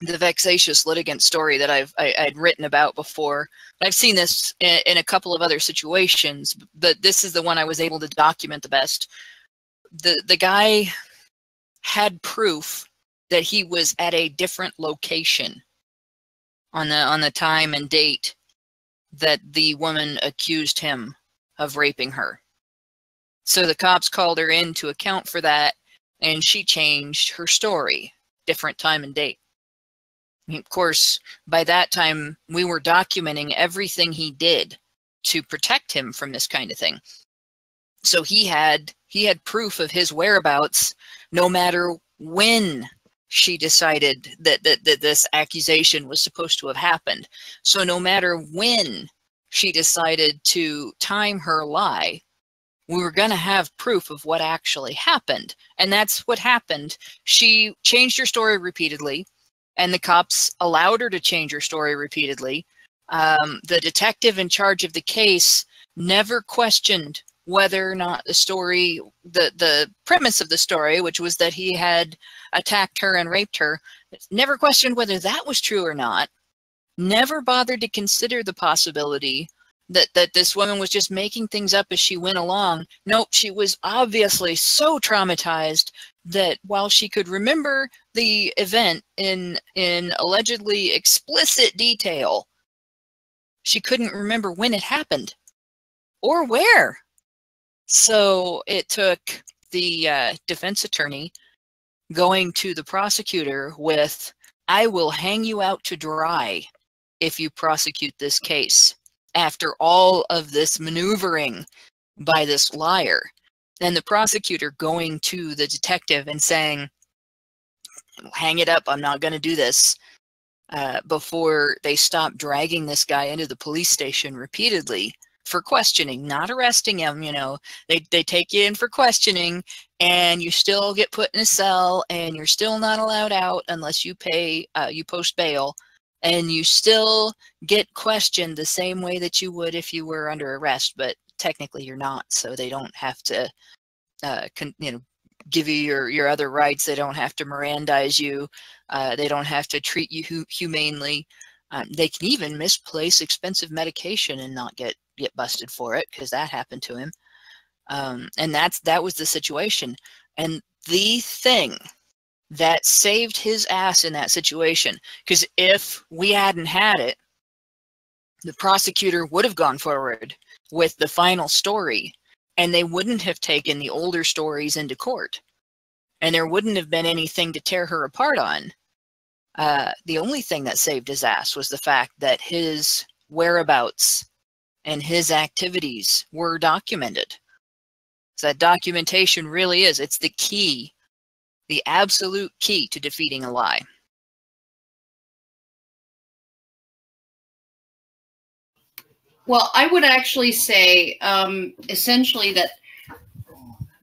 S2: vexatious litigant story that I'd written about before. I've seen this in a couple of other situations, but this is the one I was able to document the best. The guy had proof that he was at a different location on the time and date that the woman accused him of raping her. So the cops called her in to account for that, and she changed her story, different time and date. Of course, by that time, we were documenting everything he did to protect him from this kind of thing. So he had proof of his whereabouts, no matter when she decided that this accusation was supposed to have happened. So no matter when she decided to time her lie, we were going to have proof of what actually happened. And that's what happened. She changed her story repeatedly, and the cops allowed her to change her story repeatedly. The detective in charge of the case never questioned whether or not the story, the premise of the story, which was that he had attacked her and raped her, never questioned whether that was true or not, never bothered to consider the possibility that this woman was just making things up as she went along. Nope, she was obviously so traumatized that while she could remember the event in allegedly explicit detail, she couldn't remember when it happened or where. So it took the defense attorney going to the prosecutor with, "I will hang you out to dry if you prosecute this case," after all of this maneuvering by this liar. And the prosecutor going to the detective and saying, "Hang it up, I'm not going to do this," before they stopped dragging this guy into the police station repeatedly for questioning, not arresting him. You know, they take you in for questioning, and you still get put in a cell, and you're still not allowed out unless you pay, you post bail, and you still get questioned the same way that you would if you were under arrest, but technically you're not, so they don't have to, give you your other rights. They don't have to Mirandize you. They don't have to treat you humanely. They can even misplace expensive medication and not get busted for it, because that happened to him. And that was the situation. And the thing that saved his ass in that situation, because if we hadn't had it, the prosecutor would have gone forward with the final story, and they wouldn't have taken the older stories into court, and there wouldn't have been anything to tear her apart on. The only thing that saved his ass was the fact that his whereabouts and his activities were documented. So that documentation really is, it's the key, the absolute key to defeating a lie.
S3: Well, I would actually say essentially that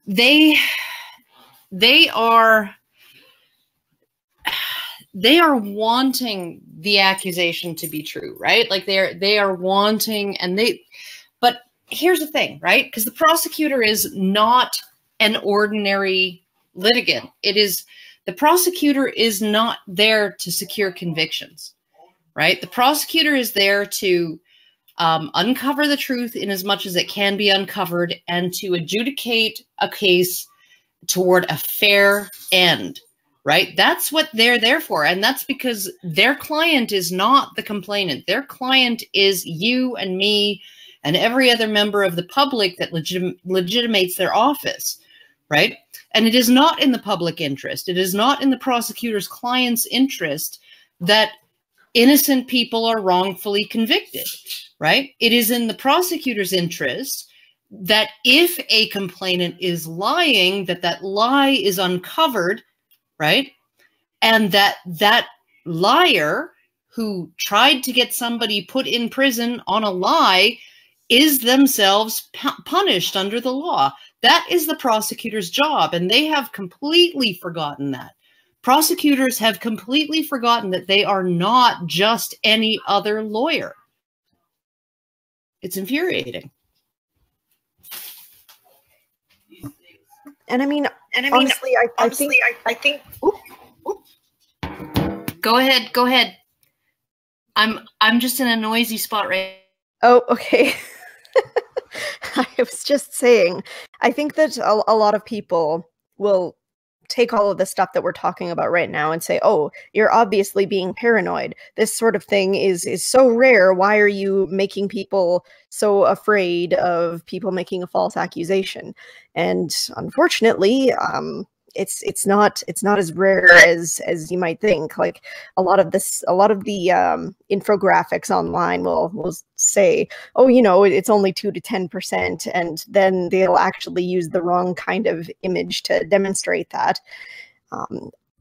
S3: they are wanting the accusation to be true, right? Like they are wanting, but here's the thing, right? Because the prosecutor is not an ordinary litigant. The prosecutor is not there to secure convictions, right? The prosecutor is there to uncover the truth in as much as it can be uncovered, and to adjudicate a case toward a fair end, right? That's what they're there for. And that's because their client is not the complainant. Their client is you and me and every other member of the public that legitimates their office, right? And it is not in the public interest. It is not in the prosecutor's client's interest that innocent people are wrongfully convicted, right? It is in the prosecutor's interest that if a complainant is lying, that lie is uncovered, right? and that liar who tried to get somebody put in prison on a lie is themselves punished under the law. That is the prosecutor's job, and they have completely forgotten that. Prosecutors have completely forgotten that they are not just any other lawyer. It's infuriating.
S4: And I mean, honestly, I think.
S3: Go ahead. I'm just in a noisy spot right.
S4: Oh, okay. I was just saying, I think that a lot of people will take all of the stuff that we're talking about right now and say, oh, you're obviously being paranoid. This sort of thing is so rare. Why are you making people so afraid of people making a false accusation? And unfortunately, it's not as rare as you might think. Like a lot of the infographics online will say, oh, you know, it's only 2 to 10%, and then they'll actually use the wrong kind of image to demonstrate that.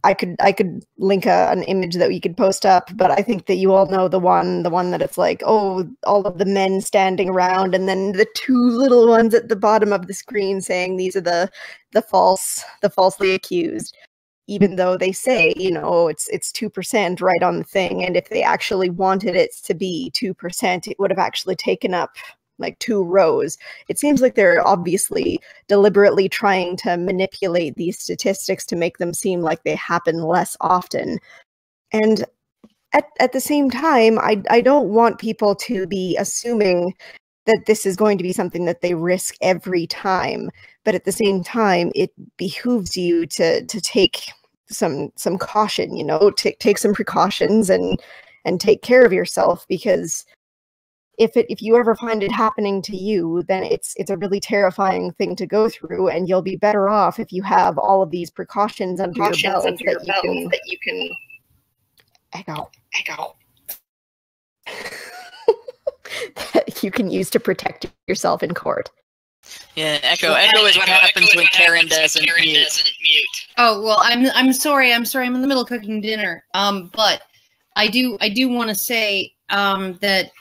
S4: I could link an image that we could post up, but I think that you all know the one that it's like, oh, all of the men standing around, and then the 2 little ones at the bottom of the screen saying these are the falsely accused, even though they say, you know, it's 2% right on the thing, and if they actually wanted it to be 2%, it would have actually taken up like 2 rows. It seems like they're obviously deliberately trying to manipulate these statistics to make them seem like they happen less often. And at the same time, I don't want people to be assuming that this is going to be something that they risk every time. But at the same time, it behooves you to take some caution, you know, take some precautions and take care of yourself, because if you ever find it happening to you, then it's a really terrifying thing to go through, and you'll be better off if you have all of these precautions under your belt that you can echo that you can use to protect yourself in court.
S2: Yeah, echo is what happens when Karen doesn't mute.
S3: Oh, well, I'm sorry. I'm in the middle of cooking dinner. But I do want to say that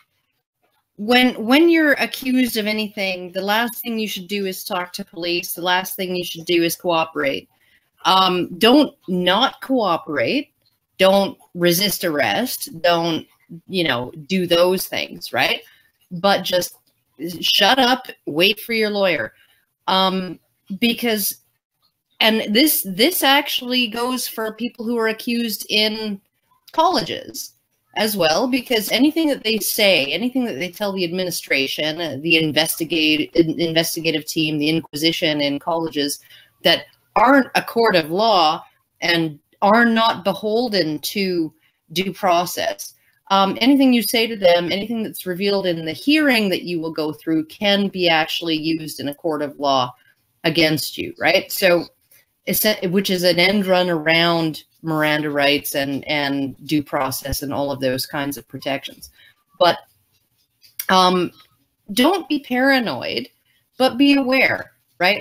S3: when you're accused of anything, the last thing you should do is talk to police. The last thing you should do is cooperate. Don't not cooperate. Don't resist arrest. Don't, do those things, right? But just shut up, wait for your lawyer. Because, and this actually goes for people who are accused in colleges as well, because anything that they say, anything that they tell the administration, the investigative team, the Inquisition in colleges that aren't a court of law and are not beholden to due process, anything you say to them, anything that's revealed in the hearing that you will go through can be actually used in a court of law against you, right? So, which is an end run around Miranda rights and due process and all of those kinds of protections. But don't be paranoid, but be aware, right?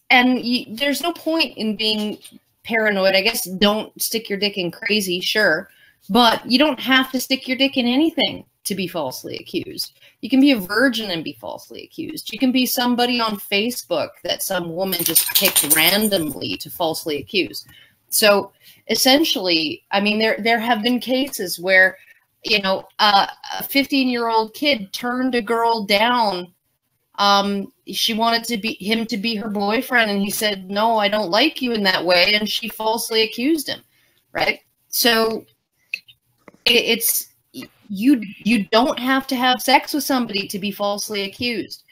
S3: And there's no point in being paranoid. I guess don't stick your dick in crazy, sure, but you don't have to stick your dick in anything to be falsely accused. You can be a virgin and be falsely accused. You can be somebody on Facebook that some woman just picked randomly to falsely accuse. So essentially, I mean, there have been cases where, a 15-year-old kid turned a girl down. She wanted him to be her boyfriend, and he said, "No, I don't like you in that way," and she falsely accused him, right? So it's you don't have to have sex with somebody to be falsely accused.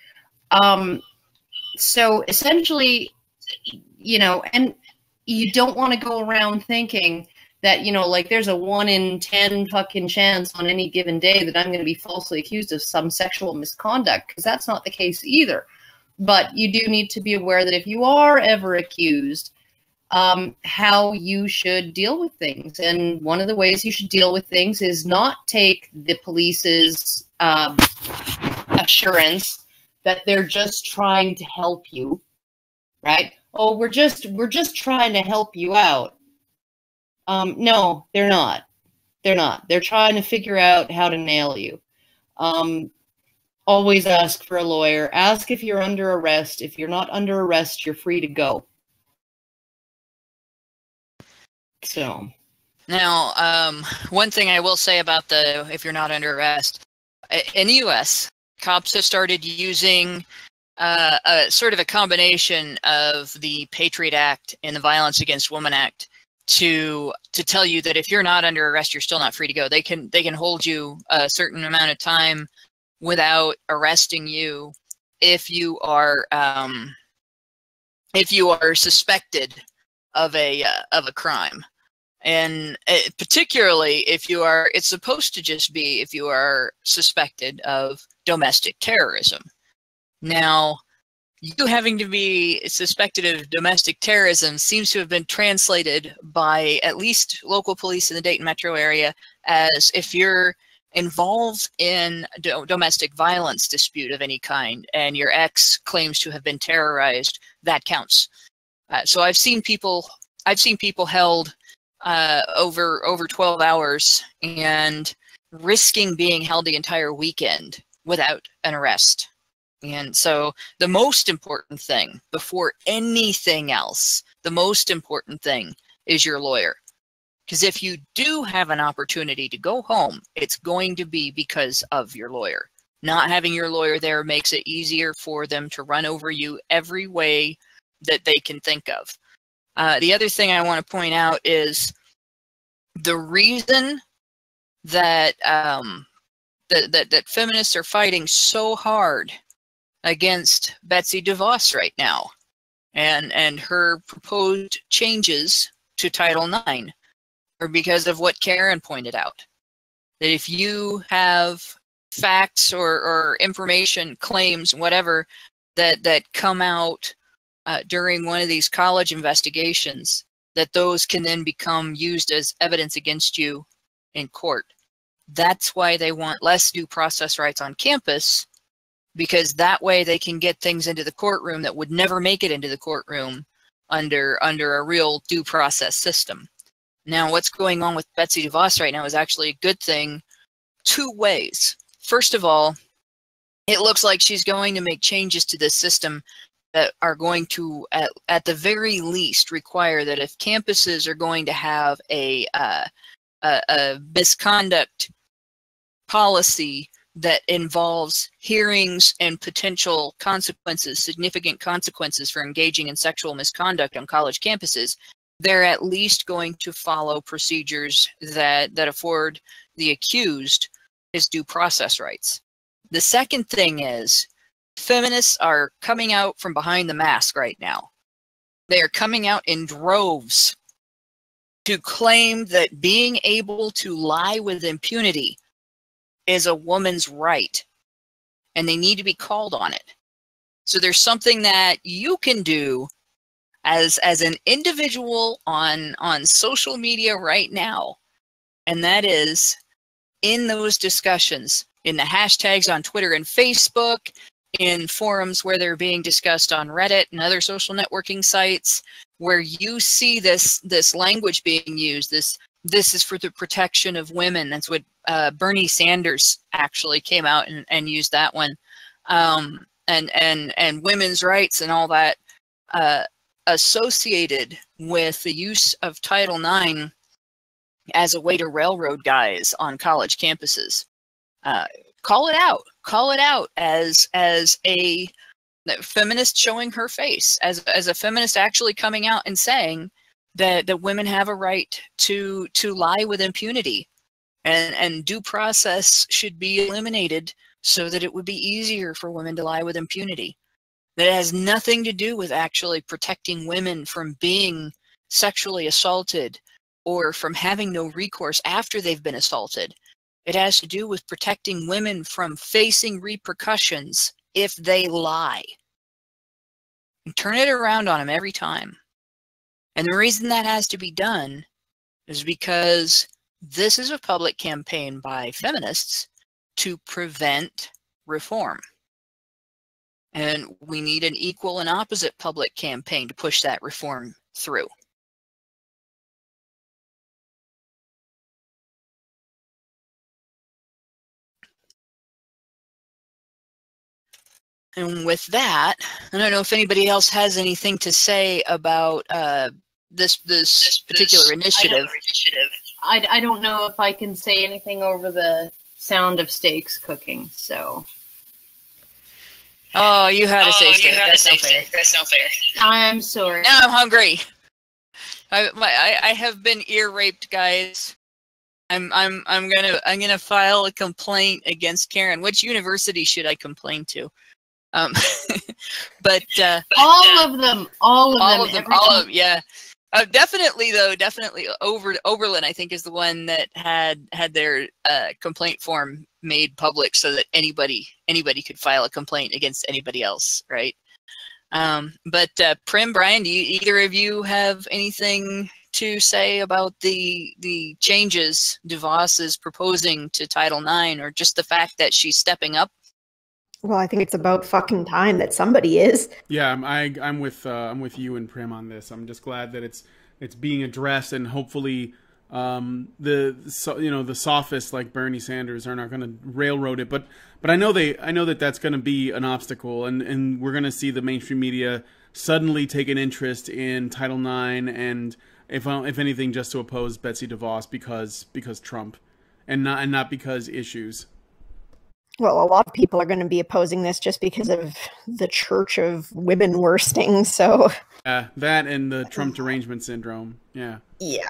S3: So essentially, and you don't want to go around thinking that, like there's a 1 in 10 fucking chance on any given day that I'm going to be falsely accused of some sexual misconduct, because that's not the case either. But you do need to be aware that if you are ever accused, how you should deal with things. And one of the ways you should deal with things is not take the police's assurance that they're just trying to help you, right? Oh, we're just trying to help you out. No, they're not. They're not. They're trying to figure out how to nail you. Always ask for a lawyer. Ask if you're under arrest. If you're not under arrest, you're free to go. So.
S2: Now, one thing I will say about the if you're not under arrest, in the U.S., cops have started using a sort of a combination of the Patriot Act and the Violence Against Women Act to tell you that if you're not under arrest, you're still not free to go. They can hold you a certain amount of time without arresting you if you are suspected of a crime. And particularly if you are, it's supposed to just be if you are suspected of domestic terrorism. Now, you having to be suspected of domestic terrorism seems to have been translated by at least local police in the Dayton metro area as if you're involved in domestic violence dispute of any kind and your ex claims to have been terrorized, that counts. So I've seen people held over 12 hours and risking being held the entire weekend without an arrest. And so the most important thing before anything else, the most important thing is your lawyer. Because if you do have an opportunity to go home, it's going to be because of your lawyer. Not having your lawyer there makes it easier for them to run over you every way that they can think of. The other thing I want to point out is the reason that that feminists are fighting so hard against Betsy DeVos right now and her proposed changes to Title IX are because of what Karen pointed out. That if you have facts or information, claims, whatever, that come out during one of these college investigations, that those can then become used as evidence against you in court. That's why they want less due process rights on campus, because that way they can get things into the courtroom that would never make it into the courtroom under a real due process system. Now, what's going on with Betsy DeVos right now is actually a good thing two ways. First of all, it looks like she's going to make changes to this system that are going to, at the very least, require that if campuses are going to have a misconduct policy that involves hearings and potential consequences, significant consequences for engaging in sexual misconduct on college campuses, they're at least going to follow procedures that afford the accused his due process rights. The second thing is, feminists are coming out from behind the mask right now. They are coming out in droves to claim that being able to lie with impunity is a woman's right, and they need to be called on it. So there's something that you can do as an individual on social media right now, and that is in those discussions, in the hashtags on Twitter and Facebook, in forums where they're being discussed on Reddit and other social networking sites, where you see this language being used, this is for the protection of women. That's what Bernie Sanders actually came out and used that one, and women's rights and all that associated with the use of Title IX as a way to railroad guys on college campuses. Call it out. Call it out as a feminist showing her face, as a feminist actually coming out and saying that women have a right to lie with impunity, and due process should be eliminated so that it would be easier for women to lie with impunity. That has nothing to do with actually protecting women from being sexually assaulted or from having no recourse after they've been assaulted. It has to do with protecting women from facing repercussions if they lie. And turn it around on them every time. And the reason that has to be done is because this is a public campaign by feminists to prevent reform. And we need an equal and opposite public campaign to push that reform through. And with that, I don't know if anybody else has anything to say about this particular initiative.
S3: I don't know if I can say anything over the sound of steaks cooking, so.
S2: Oh, you had to say steak. That's no fair.
S3: That's not fair. I'm sorry.
S2: Now I'm hungry. I have been ear raped, guys. I'm gonna file a complaint against Karen. Which university should I complain to? But
S3: all of them,
S2: yeah. Definitely Oberlin, I think, is the one that had their complaint form made public so that anybody could file a complaint against anybody else, right? But Prim, Brian, do either of you have anything to say about the changes DeVos is proposing to Title IX, or just the fact that she's stepping up?
S4: Well, I think it's about fucking time that somebody is.
S1: Yeah, I'm with you and Prim on this. I'm just glad that it's being addressed, and hopefully the sophists like Bernie Sanders are not going to railroad it. But I know that that's going to be an obstacle, and we're going to see the mainstream media suddenly take an interest in Title IX, and if anything, just to oppose Betsy DeVos because Trump, and not because issues.
S4: Well, a lot of people are going to be opposing this just because of the Church of Women worsting, so...
S1: that and the Trump derangement syndrome, yeah.
S4: Yeah.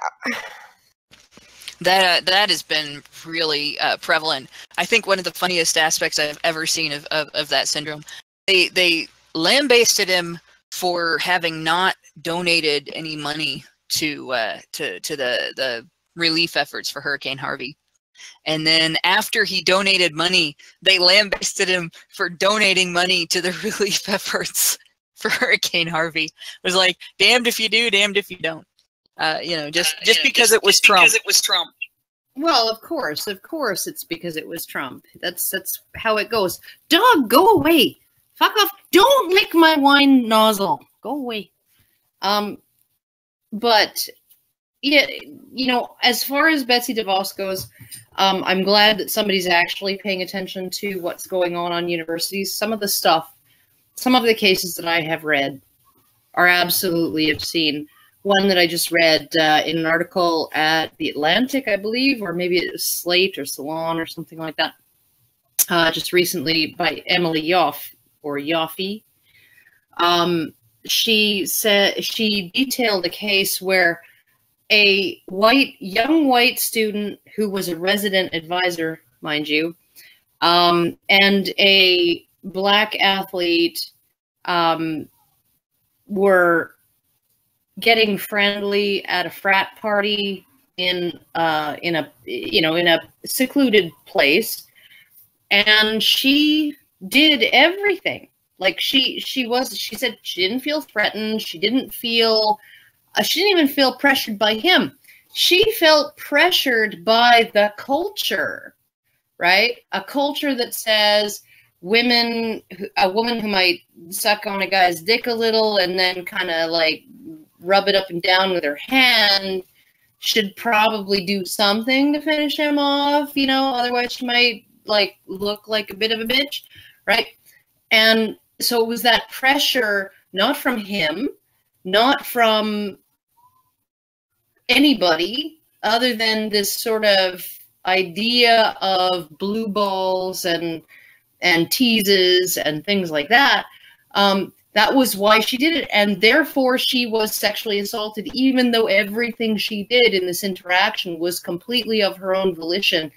S2: That has been really prevalent. I think one of the funniest aspects I've ever seen of that syndrome, they lambasted him for having not donated any money to the relief efforts for Hurricane Harvey. And then after he donated money, they lambasted him for donating money to the relief efforts for Hurricane Harvey. It was like, damned if you do, damned if you don't. Just because it was Trump.
S3: Well, of course, it's because it was Trump. That's how it goes. Dog, go away. Fuck off. Don't lick my wine nozzle. Go away. But yeah, as far as Betsy DeVos goes, I'm glad that somebody's actually paying attention to what's going on universities. Some of the cases that I have read are absolutely obscene. One that I just read in an article at The Atlantic, I believe, or maybe it was Slate or Salon or something like that, just recently by Emily Yoffe. She detailed a case where a young white student who was a resident advisor, mind you, and a black athlete were getting friendly at a frat party in a secluded place, and she did everything. Like she said she didn't feel threatened. She didn't even feel pressured by him. She felt pressured by the culture, right? A culture that says a woman who might suck on a guy's dick a little and then kind of like rub it up and down with her hand should probably do something to finish him off, otherwise she might like look like a bit of a bitch, right? And so it was that pressure, not from him, not from anybody other than this sort of idea of blue balls and teases and things like that. That was why she did it, and therefore she was sexually assaulted, even though everything she did in this interaction was completely of her own volition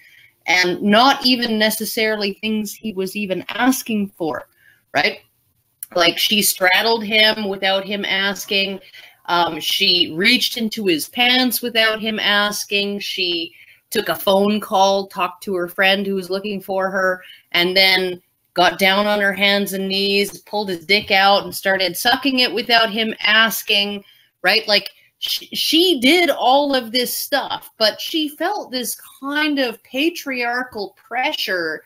S3: and not even necessarily things he was even asking for, right? Like she straddled him without him asking. She reached into his pants without him asking. She took a phone call, talked to her friend who was looking for her, and then got down on her hands and knees, pulled his dick out, and started sucking it without him asking, right? Like, she did all of this stuff, but she felt this kind of patriarchal pressure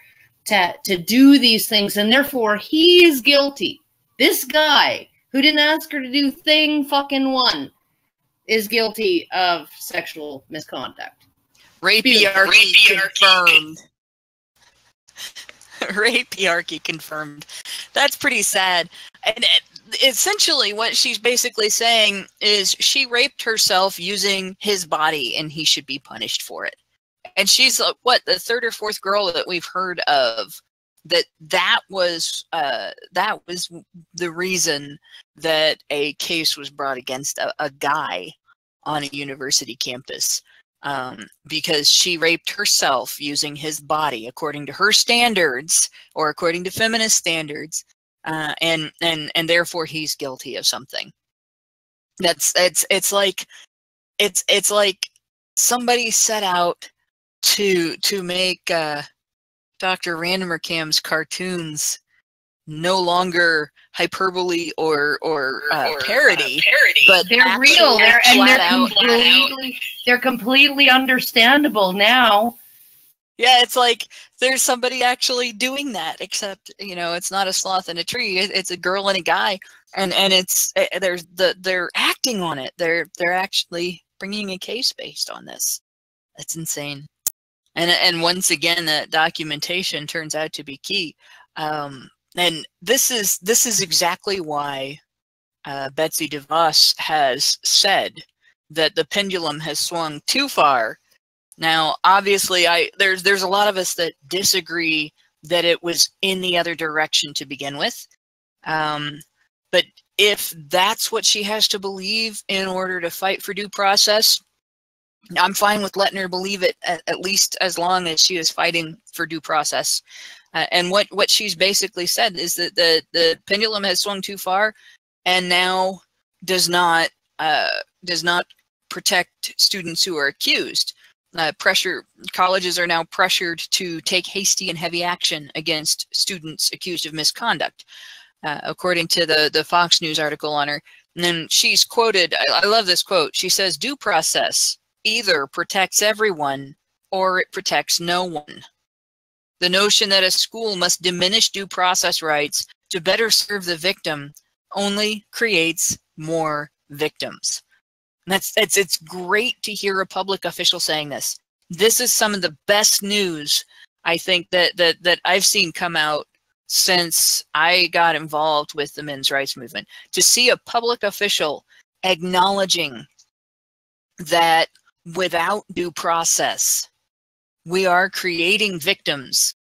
S3: to do these things, and therefore he is guilty. This guy who didn't ask her to do thing fucking one is guilty of sexual misconduct.
S2: Rapiarchy confirmed. Rapiarchy confirmed. That's pretty sad. And essentially what she's basically saying is she raped herself using his body and he should be punished for it. And she's what, the third or fourth girl that we've heard of that was the reason that a case was brought against a guy on a university campus, because she raped herself using his body according to her standards, or according to feminist standards, and therefore he's guilty of something. It's like somebody set out to make Dr. Randomer Cam's cartoons no longer hyperbole or parody, but
S3: they're real. They're completely understandable now.
S2: Yeah, it's like there's somebody actually doing that, except, you know, it's not a sloth in a tree. It's a girl and a guy, and they're acting on it. They're actually bringing a case based on this. That's insane. And once again, that documentation turns out to be key. And this is exactly why Betsy DeVos has said that the pendulum has swung too far. Now, obviously, there's a lot of us that disagree that it was in the other direction to begin with. But if that's what she has to believe in order to fight for due process, I'm fine with letting her believe it, at least as long as she is fighting for due process. And what she's basically said is that the pendulum has swung too far, and now does not protect students who are accused. Colleges are now pressured to take hasty and heavy action against students accused of misconduct, according to the Fox News article on her. And then she's quoted, I love this quote. She says, "Due process either protects everyone or it protects no one. The notion that a school must diminish due process rights to better serve the victim only creates more victims." And it's great to hear a public official saying this. This is some of the best news I think that I've seen come out since I got involved with the men's rights movement. To see a public official acknowledging that without due process, we are creating victims,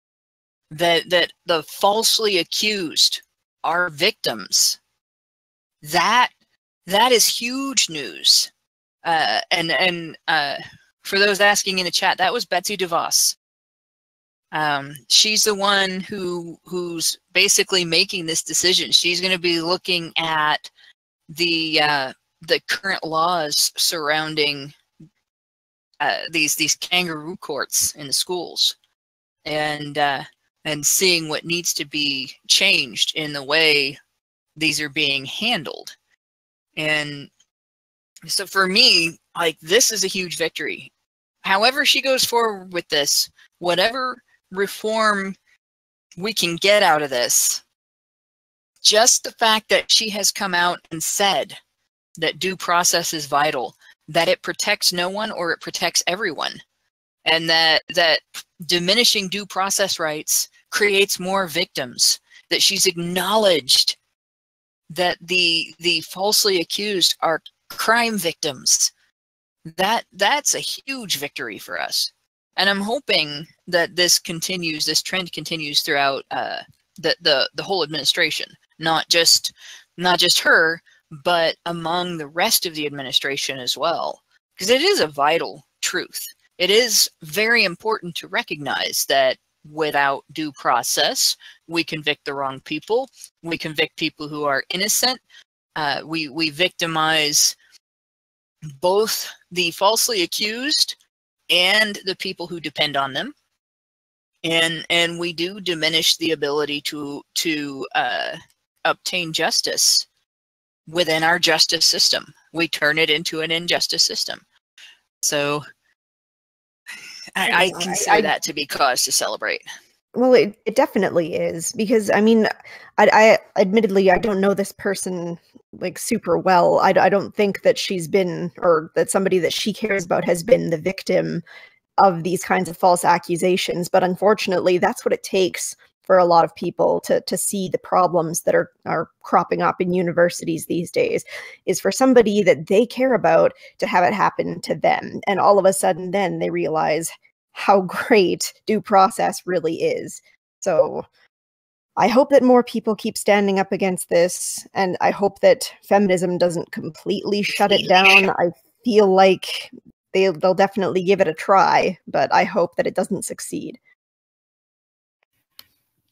S2: that the falsely accused are victims. That is huge news. And for those asking in the chat, that was Betsy DeVos. She's the one who's basically making this decision. She's going to be looking at the current laws surrounding these kangaroo courts in the schools, and seeing what needs to be changed in the way these are being handled. And so for me, like, this is a huge victory. However she goes forward with this, whatever reform we can get out of this, just the fact that she has come out and said that due process is vital, that it protects no one or it protects everyone, and that diminishing due process rights creates more victims, that she's acknowledged that the falsely accused are crime victims, that's a huge victory for us. And I'm hoping that this trend continues throughout the whole administration, not just her, but among the rest of the administration as well, because it is a vital truth. It is very important to recognize that without due process, we convict the wrong people. We convict people who are innocent. We victimize both the falsely accused and the people who depend on them, and we do diminish the ability to obtain justice within our justice system. We turn it into an injustice system. So I consider that to be cause to celebrate.
S4: Well, it definitely is, because I mean, I admittedly, I don't know this person like super well. I don't think that she's been, or that somebody that she cares about has been the victim of these kinds of false accusations. But unfortunately, that's what it takes for a lot of people to see the problems that are cropping up in universities these days, is for somebody that they care about to have it happen to them. And all of a sudden then they realize how great due process really is. So I hope that more people keep standing up against this, and I hope that feminism doesn't completely shut it down. I feel like they'll definitely give it a try, but I hope that it doesn't succeed.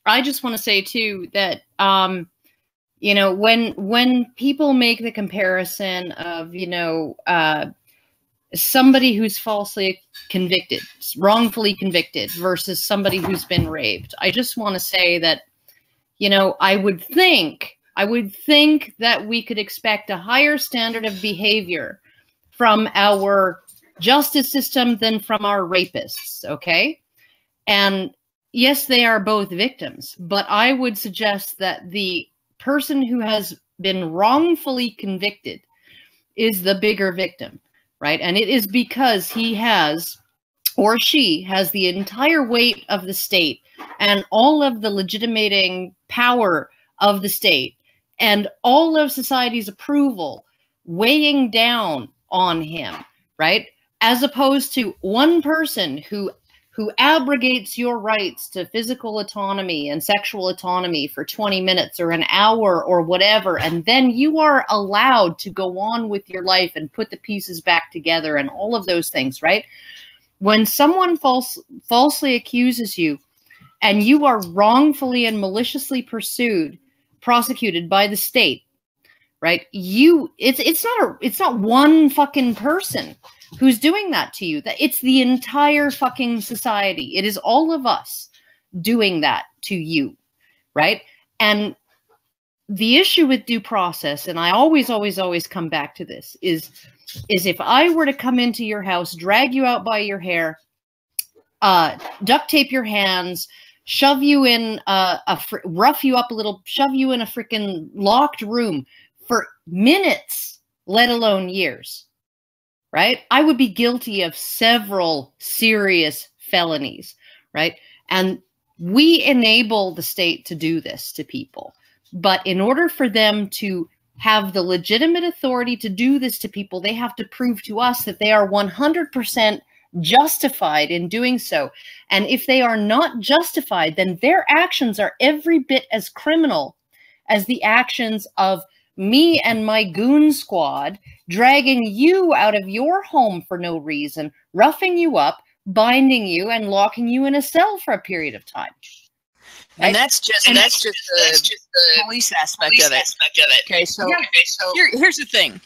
S3: I just want to say too that you know, when people make the comparison of, you know, somebody who's falsely convicted, wrongfully convicted, versus somebody who's been raped, I just want to say that, you know, I would think that we could expect a higher standard of behavior from our justice system than from our rapists, okay? And yes, they are both victims, but I would suggest that the person who has been wrongfully convicted is the bigger victim, right? And it is because he has, or she has, the entire weight of the state and all of the legitimating power of the state and all of society's approval weighing down on him, right? As opposed to one person who abrogates your rights to physical autonomy and sexual autonomy for 20 minutes or an hour or whatever, and then you are allowed to go on with your life and put the pieces back together and all of those things, right? When someone falsely accuses you and you are wrongfully and maliciously prosecuted by the state, right? It's not one fucking person who's doing that to you. It's the entire fucking society. It is all of us doing that to you, right? And the issue with due process, and I always come back to this, is if I were to come into your house, drag you out by your hair, duct tape your hands, shove you in rough you up a little, shove you in a freaking locked room for minutes, let alone years, right? I would be guilty of several serious felonies, right? And we enable the state to do this to people. But in order for them to have the legitimate authority to do this to people, they have to prove to us that they are 100% justified in doing so. And if they are not justified, then their actions are every bit as criminal as the actions of me and my goon squad dragging you out of your home for no reason, roughing you up, binding you, and locking you in a cell for a period of time. Right?
S2: And that's just the police aspect of it. Okay, so here's the thing.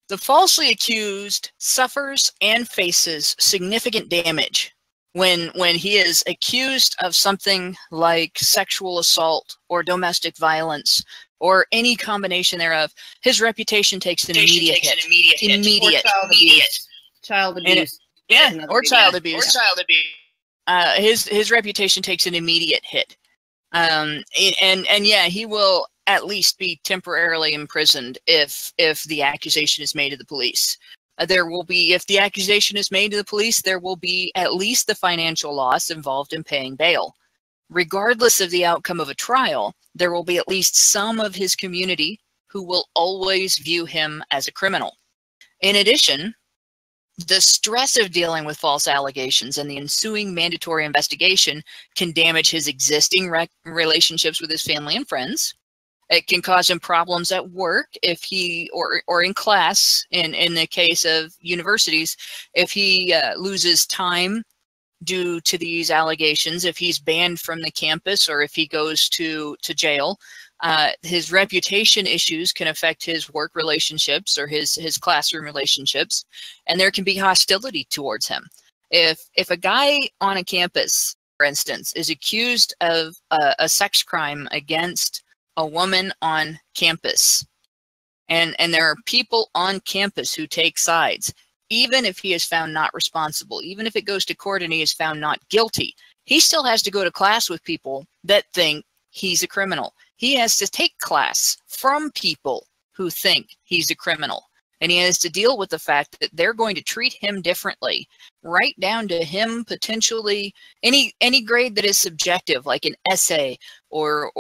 S2: The falsely accused suffers and faces significant damage when he is accused of something like sexual assault or domestic violence or any combination thereof. His reputation takes an immediate hit. Immediate.
S3: Child abuse.
S2: Child abuse. His reputation takes an immediate hit. And yeah, he will at least be temporarily imprisoned if the accusation is made to the police. There will be, if the accusation is made to the police, there will be at least the financial loss involved in paying bail. Regardless of the outcome of a trial, there will be at least some of his community who will always view him as a criminal. In addition, the stress of dealing with false allegations and the ensuing mandatory investigation can damage his existing relationships with his family and friends. It can cause him problems at work if he, or in class, in the case of universities, if he loses time due to these allegations, if he's banned from the campus or if he goes to jail. His reputation issues can affect his work relationships or his classroom relationships, and there can be hostility towards him. If a guy on a campus, for instance, is accused of a sex crime against a woman on campus, and there are people on campus who take sides, even if he is found not responsible, even if it goes to court and he is found not guilty, he still has to go to class with people that think he's a criminal. He has to take class from people who think he's a criminal. and he has to deal with the fact that they're going to treat him differently, right down to him potentially any grade that is subjective, like an essay or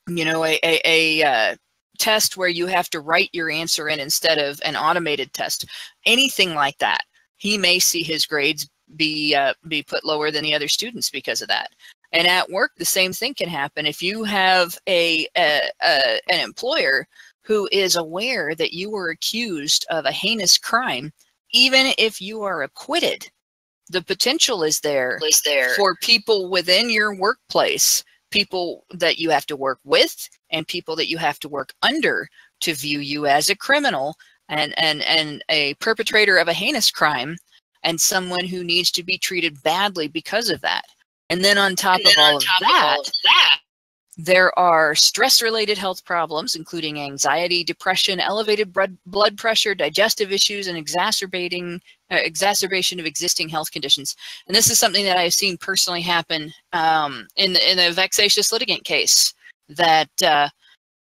S2: you know, a test where you have to write your answer in instead of an automated test, anything like that. He may see his grades be put lower than the other students because of that. And at work, the same thing can happen. If you have an employer who is aware that you were accused of a heinous crime, even if you are acquitted, the potential is there for people within your workplace, people that you have to work with and people that you have to work under, to view you as a criminal and a perpetrator of a heinous crime and someone who needs to be treated badly because of that. And then on top of all of that, there are stress-related health problems, including anxiety, depression, elevated blood pressure, digestive issues, and exacerbation of existing health conditions. And this is something that I've seen personally happen in a vexatious litigant case that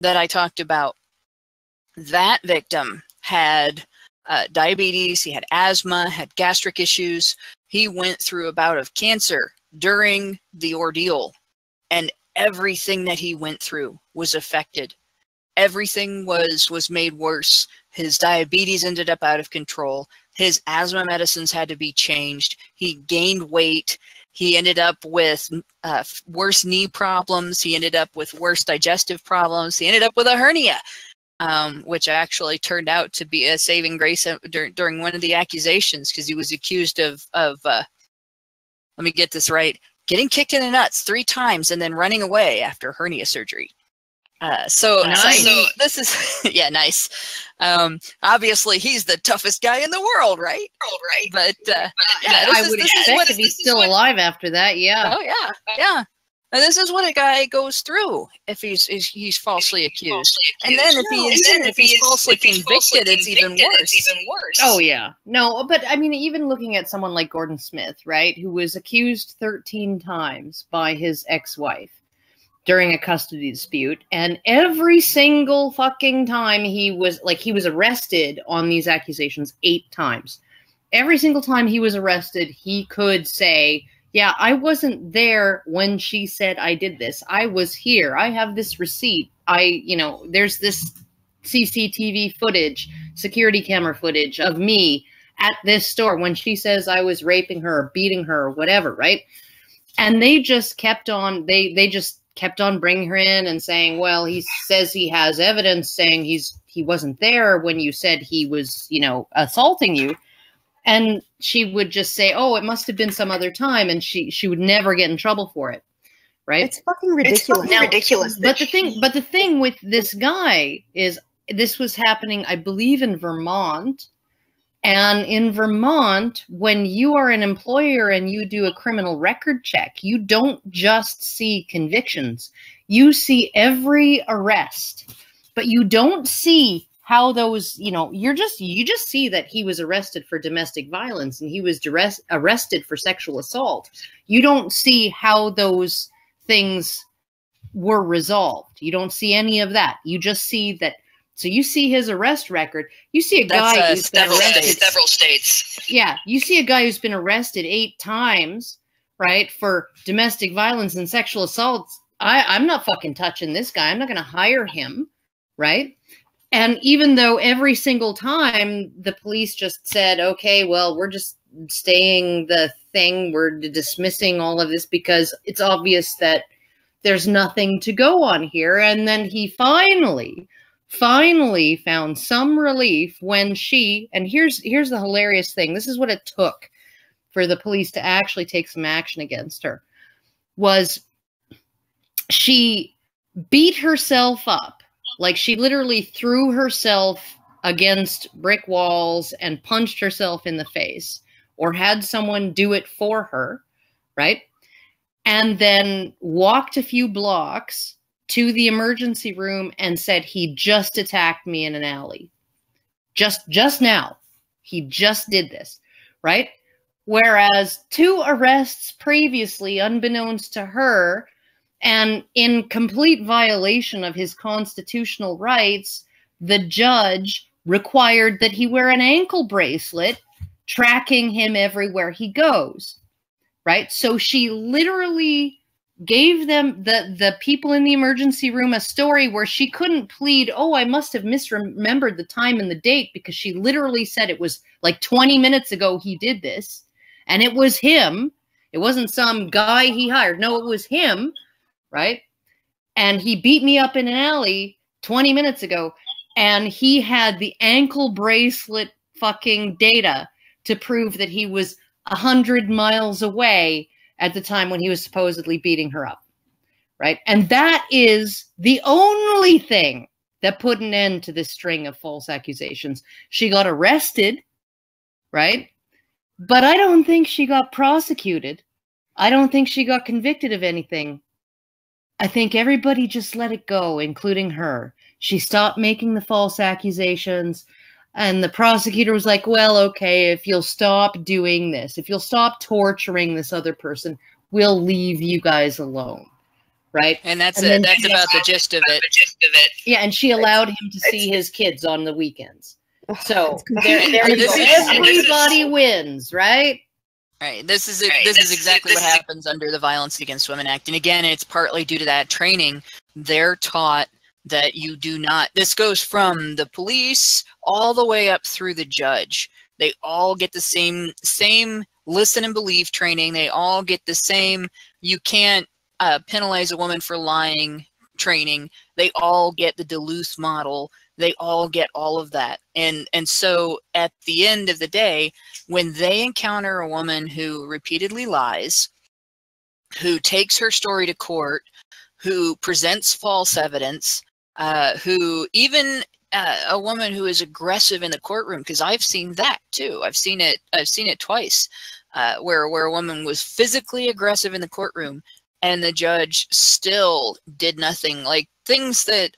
S2: I talked about. That victim had diabetes, he had asthma, had gastric issues. He went through a bout of cancer during the ordeal, and everything that he went through was affected. Everything was made worse. His diabetes ended up out of control. His asthma medicines had to be changed. He gained weight. He ended up with worse knee problems. He ended up with worse digestive problems. He ended up with a hernia, which actually turned out to be a saving grace during one of the accusations, because he was accused of let me get this right, getting kicked in the nuts 3 times and then running away after hernia surgery. So this is, yeah, nice. Obviously, he's the toughest guy in the world, right? But yeah,
S3: I would expect to be still alive after that. Yeah.
S2: Oh yeah, yeah. And this is what a guy goes through if he's falsely accused. And then if he's falsely convicted, it's even worse.
S3: Oh yeah. No, but I mean, even looking at someone like Gordon Smith, right, who was accused 13 times by his ex-wife during a custody dispute, and every single fucking time he was arrested on these accusations 8 times. Every single time he was arrested, he could say, yeah, I wasn't there when she said I did this. I was here. I have this receipt. There's this CCTV footage, security camera footage of me at this store when she says I was raping her or beating her or whatever, right? And they just kept on, they just kept on bringing her in and saying, well, he says he has evidence saying he wasn't there when you said he was, assaulting you. And she would just say, oh, it must have been some other time. And she would never get in trouble for it. Right?
S4: It's fucking ridiculous.
S3: Ridiculous. But the thing with this guy is this was happening, I believe, in Vermont. And in Vermont, when you are an employer and you do a criminal record check, you don't just see convictions. You see every arrest, but you don't see how those, you just see that he was arrested for domestic violence and he was arrested for sexual assault. You don't see how those things were resolved. You don't see any of that. You just see that. So you see his arrest record. You see a guy who's been arrested
S2: several states.
S3: Yeah, you see a guy who's been arrested 8 times, right, for domestic violence and sexual assaults. I'm not fucking touching this guy. I'm not going to hire him, right? And even though every single time the police just said, okay, well, we're just staying the thing, we're dismissing all of this because it's obvious that there's nothing to go on here. And then he finally found some relief when and here's the hilarious thing. This is what it took for the police to actually take some action against her, was she beat herself up. Like, she literally threw herself against brick walls and punched herself in the face, or had someone do it for her, right? And then walked a few blocks to the emergency room and said, he just attacked me in an alley. Just now. He just did this, right? Whereas 2 arrests previously, unbeknownst to her, and in complete violation of his constitutional rights, the judge required that he wear an ankle bracelet tracking him everywhere he goes, right? So she literally gave them, the people in the emergency room, a story where she couldn't plead, oh, I must have misremembered the time and the date, because she literally said it was like 20 minutes ago he did this, and it was him. It wasn't some guy he hired. No, it was him, right? And he beat me up in an alley 20 minutes ago, and he had the ankle bracelet fucking data to prove that he was 100 miles away at the time when he was supposedly beating her up, right? And that is the only thing that put an end to this string of false accusations. She got arrested, right? But I don't think she got prosecuted. I don't think she got convicted of anything. I think everybody just let it go, including her. She stopped making the false accusations. And the prosecutor was like, well, okay, if you'll stop doing this, if you'll stop torturing this other person, we'll leave you guys alone, right?
S2: And that's it. That's about the gist of it.
S3: Yeah, and she allowed him to see his kids on the weekends. So everybody wins, right?
S2: Right. This is exactly what happens under the Violence Against Women Act. And again, it's partly due to that training. They're taught that you do not, this goes from the police all the way up through the judge. They all get the same listen and believe training. They all get the same, you can't penalize a woman for lying training. They all get the Duluth model. They all get all of that. And so at the end of the day, when they encounter a woman who repeatedly lies, who takes her story to court, who presents false evidence, who even a woman who is aggressive in the courtroom, because I've seen that too. I've seen it twice, where a woman was physically aggressive in the courtroom and the judge still did nothing. Like things that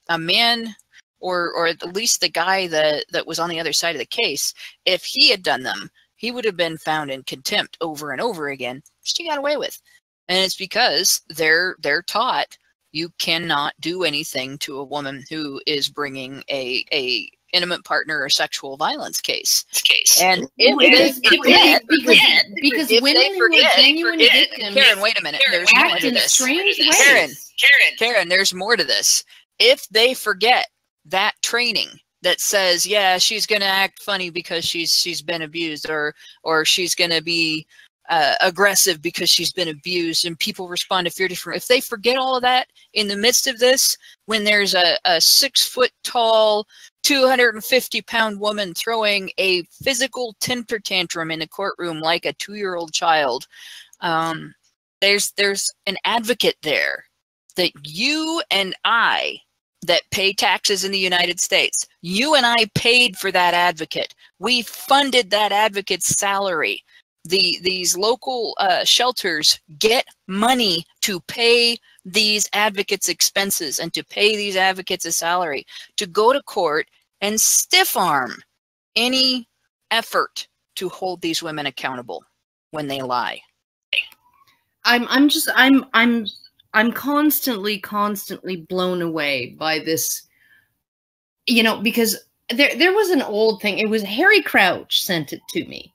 S2: a man or at least the guy that was on the other side of the case, if he had done them, he would have been found in contempt over and over again. She got away with. And it's because they're taught you cannot do anything to a woman who is bringing a intimate partner or sexual violence case. And if
S3: women who are genuine victims,
S2: Karen, wait a minute. There's more to this. Karen, there's more to this. If they forget that training that says, yeah, she's going to act funny because she's been abused, or she's going to be aggressive because she's been abused, and people respond to fear different. If they forget all of that in the midst of this, when there's a 6 foot tall, 250-pound woman throwing a physical temper tantrum in a courtroom like a 2-year-old child, there's an advocate there that you and I, that pay taxes in the United States, you and I paid for that advocate. We funded that advocate's salary. These local shelters get money to pay these advocates' expenses and to pay these advocates a salary to go to court and stiff arm any effort to hold these women accountable when they lie.
S3: I'm constantly blown away by this, because there was an old thing. It was Harry Crouch sent it to me.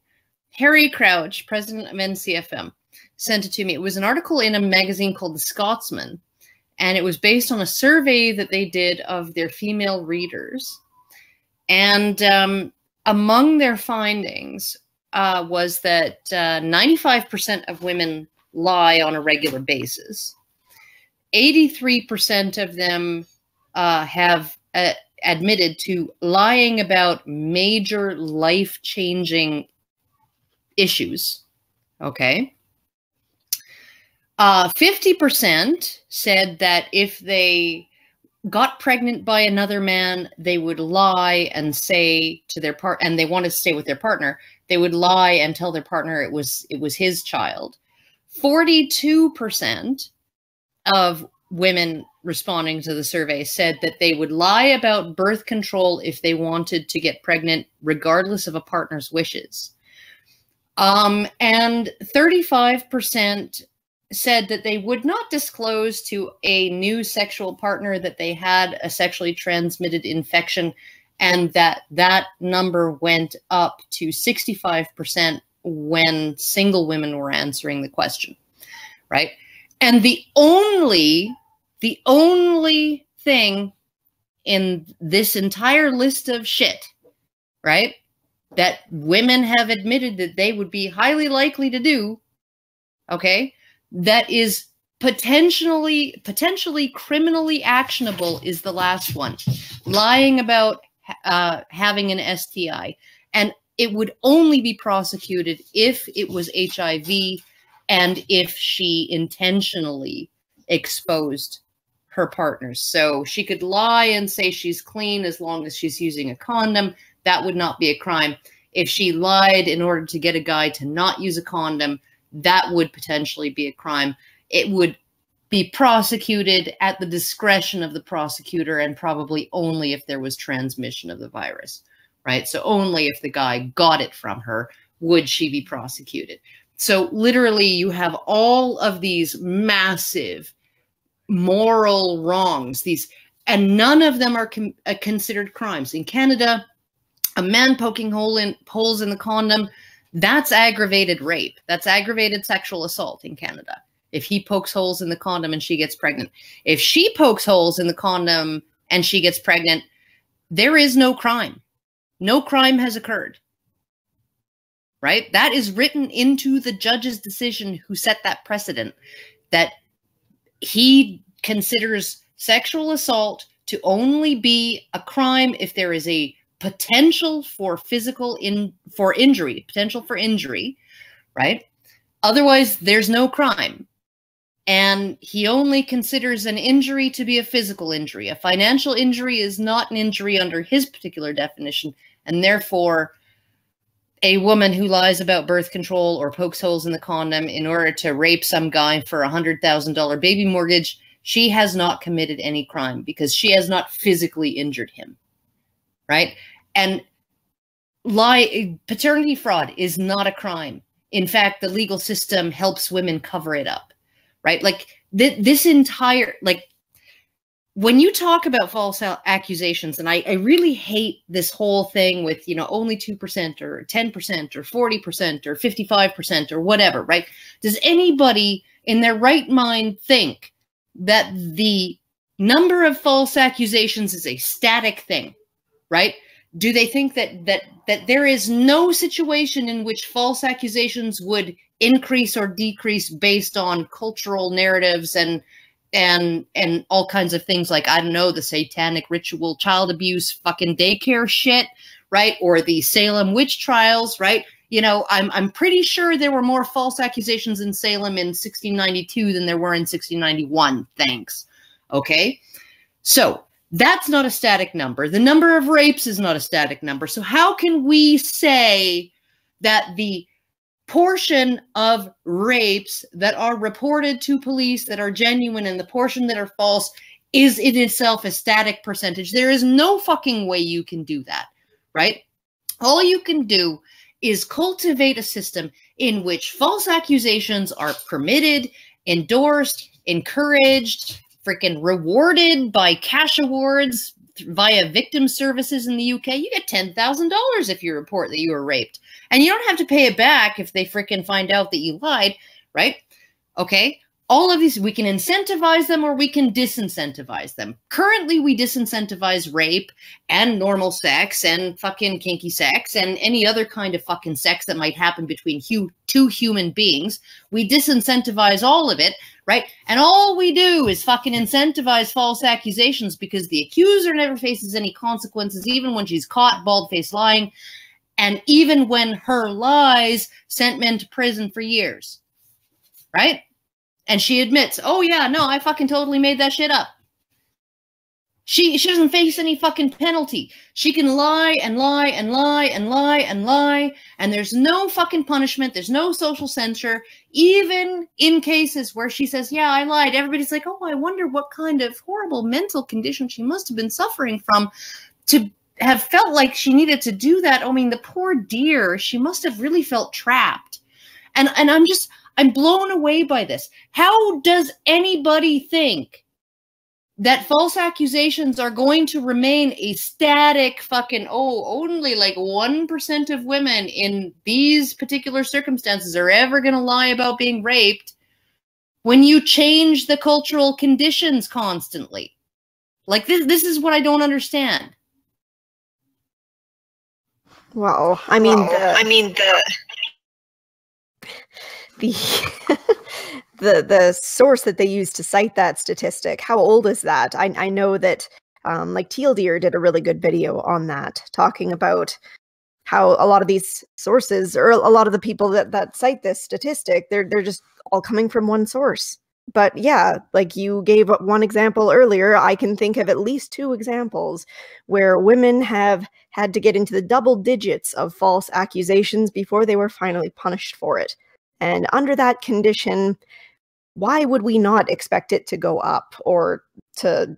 S3: Harry Crouch, president of NCFM, sent it to me. It was an article in a magazine called The Scotsman, and it was based on a survey that they did of their female readers. And among their findings was that 95% of women lie on a regular basis. 83% of them have admitted to lying about major life-changing issues. Okay. 50% said that if they got pregnant by another man, they would lie and say to their partner, and they wanted to stay with their partner, they would lie and tell their partner it was his child. 42% of women responding to the survey said that they would lie about birth control if they wanted to get pregnant, regardless of a partner's wishes. And 35% said that they would not disclose to a new sexual partner that they had a sexually transmitted infection and that number went up to 65% when single women were answering the question, right? And the only thing in this entire list of shit, right, that women have admitted that they would be highly likely to do, okay, that is potentially criminally actionable is the last one. Lying about having an STI. And it would only be prosecuted if it was HIV and if she intentionally exposed her partners. So she could lie and say she's clean as long as she's using a condom. That would not be a crime. If she lied in order to get a guy to not use a condom, that would potentially be a crime. It would be prosecuted at the discretion of the prosecutor, and probably only if there was transmission of the virus, right? So only if the guy got it from her would she be prosecuted. So literally you have all of these massive moral wrongs, and none of them are considered crimes. In Canada, a man poking holes in the condom, that's aggravated rape. That's aggravated sexual assault in Canada. If he pokes holes in the condom and she gets pregnant. If she pokes holes in the condom and she gets pregnant, there is no crime. No crime has occurred. Right? That is written into the judge's decision who set that precedent, that he considers sexual assault to only be a crime if there is a potential for injury, right? Otherwise, there's no crime. And he only considers an injury to be a physical injury. A financial injury is not an injury under his particular definition, and therefore a woman who lies about birth control or pokes holes in the condom in order to rape some guy for a $100,000 baby mortgage, she has not committed any crime because she has not physically injured him, right? And paternity fraud is not a crime. In fact, the legal system helps women cover it up, right? Like this entire, like when you talk about false accusations, and I really hate this whole thing with, you know, only 2% or 10% or 40% or 55% or whatever, right? Does anybody in their right mind think that the number of false accusations is a static thing, right? Do they think that there is no situation in which false accusations would increase or decrease based on cultural narratives and all kinds of things like, I don't know, the satanic ritual, child abuse, fucking daycare shit, right? Or the Salem witch trials, right? You know, I'm pretty sure there were more false accusations in Salem in 1692 than there were in 1691. Thanks. Okay. So that's not a static number. The number of rapes is not a static number. So how can we say that the portion of rapes that are reported to police that are genuine and the portion that are false is in itself a static percentage? There is no fucking way you can do that, right? All you can do is cultivate a system in which false accusations are permitted, endorsed, encouraged, freaking rewarded by cash awards via victim services in the UK. You get $10,000 if you report that you were raped. And you don't have to pay it back if they freaking find out that you lied, right? Okay. All of these, we can incentivize them or we can disincentivize them. Currently, we disincentivize rape and normal sex and fucking kinky sex and any other kind of fucking sex that might happen between two human beings. We disincentivize all of it, right? And all we do is fucking incentivize false accusations because the accuser never faces any consequences, even when she's caught bald-faced lying, and even when her lies sent men to prison for years, right? And she admits, oh yeah, no, I fucking totally made that shit up. She doesn't face any fucking penalty. She can lie and lie and lie and lie and lie, and there's no fucking punishment. There's no social censure. Even in cases where she says, yeah, I lied, everybody's like, oh, I wonder what kind of horrible mental condition she must have been suffering from to have felt like she needed to do that. I mean, the poor dear, she must have really felt trapped. And I'm blown away by this. How does anybody think that false accusations are going to remain a static fucking, oh, only like 1% of women in these particular circumstances are ever going to lie about being raped, when you change the cultural conditions constantly. Like, this is what I don't understand.
S4: Well, I mean, the the source that they used to cite that statistic, how old is that? I know that like Teal Deer did a really good video on that, talking about how a lot of these sources, or a lot of the people that cite this statistic, they're just all coming from one source. But yeah, like you gave one example earlier, I can think of at least 2 examples where women have had to get into the double digits of false accusations before they were finally punished for it. And under that condition, why would we not expect it to go up, or to,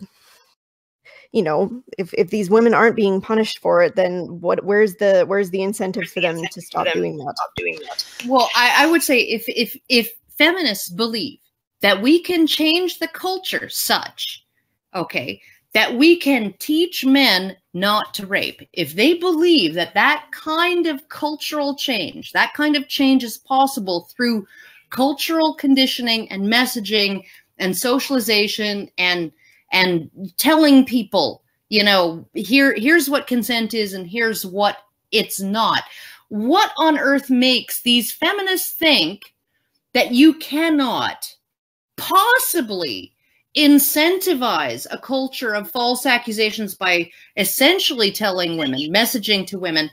S4: you know, if these women aren't being punished for it, then where's the incentive for them to stop doing that?
S3: Well, I would say if feminists believe that we can change the culture such, okay, that we can teach men not to rape, if they believe that that kind of cultural change, that kind of change is possible through cultural conditioning and messaging and socialization and telling people, you know, here's what consent is and here's what it's not. What on earth makes these feminists think that you cannot possibly incentivize a culture of false accusations by essentially telling women, messaging to women,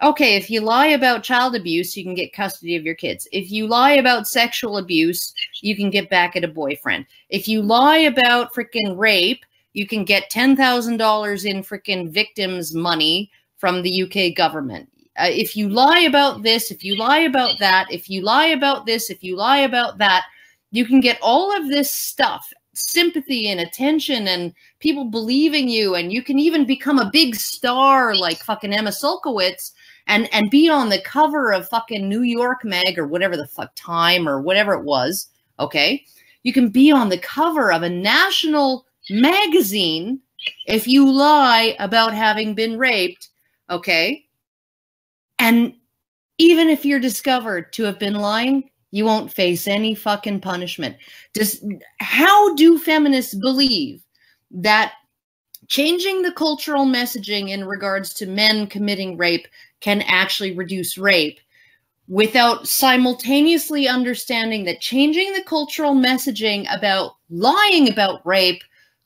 S3: okay, if you lie about child abuse, you can get custody of your kids. If you lie about sexual abuse, you can get back at a boyfriend. If you lie about freaking rape, you can get $10,000 in freaking victims' money from the UK government. If you lie about this, if you lie about that, if you lie about this, if you lie about that, you can get all of this stuff, sympathy and attention and people believing you, and you can even become a big star like fucking Emma Sulkowicz and be on the cover of fucking New York Mag or whatever the fuck, Time or whatever it was, okay? You can be on the cover of a national magazine if you lie about having been raped, okay? And even if you're discovered to have been lying, you won't face any fucking punishment. How do feminists believe that changing the cultural messaging in regards to men committing rape can actually reduce rape, without simultaneously understanding that changing the cultural messaging about lying about rape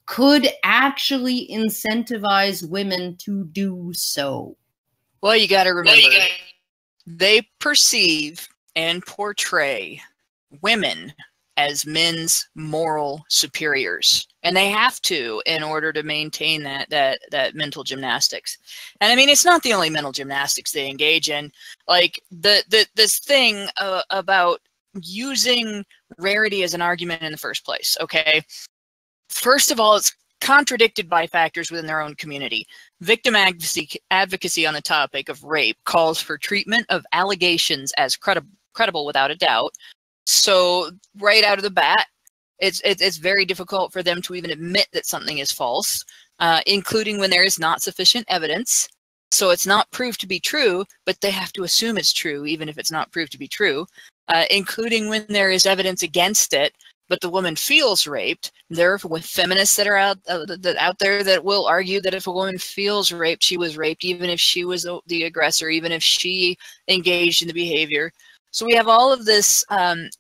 S3: could actually incentivize women to do so?
S2: Well, you got to remember, they perceive and portray women as men's moral superiors, and they have to in order to maintain that mental gymnastics. And I mean, it's not the only mental gymnastics they engage in. Like this thing about using rarity as an argument in the first place. Okay, first of all, it's contradicted by factors within their own community. Victim advocacy on the topic of rape calls for treatment of allegations as credible without a doubt. So right out of the bat, it's very difficult for them to even admit that something is false, including when there is not sufficient evidence. So it's not proved to be true, but they have to assume it's true, even if it's not proved to be true, including when there is evidence against it, but the woman feels raped. There are feminists that are out there that will argue that if a woman feels raped, she was raped, even if she was the aggressor, even if she engaged in the behavior. So we have all of this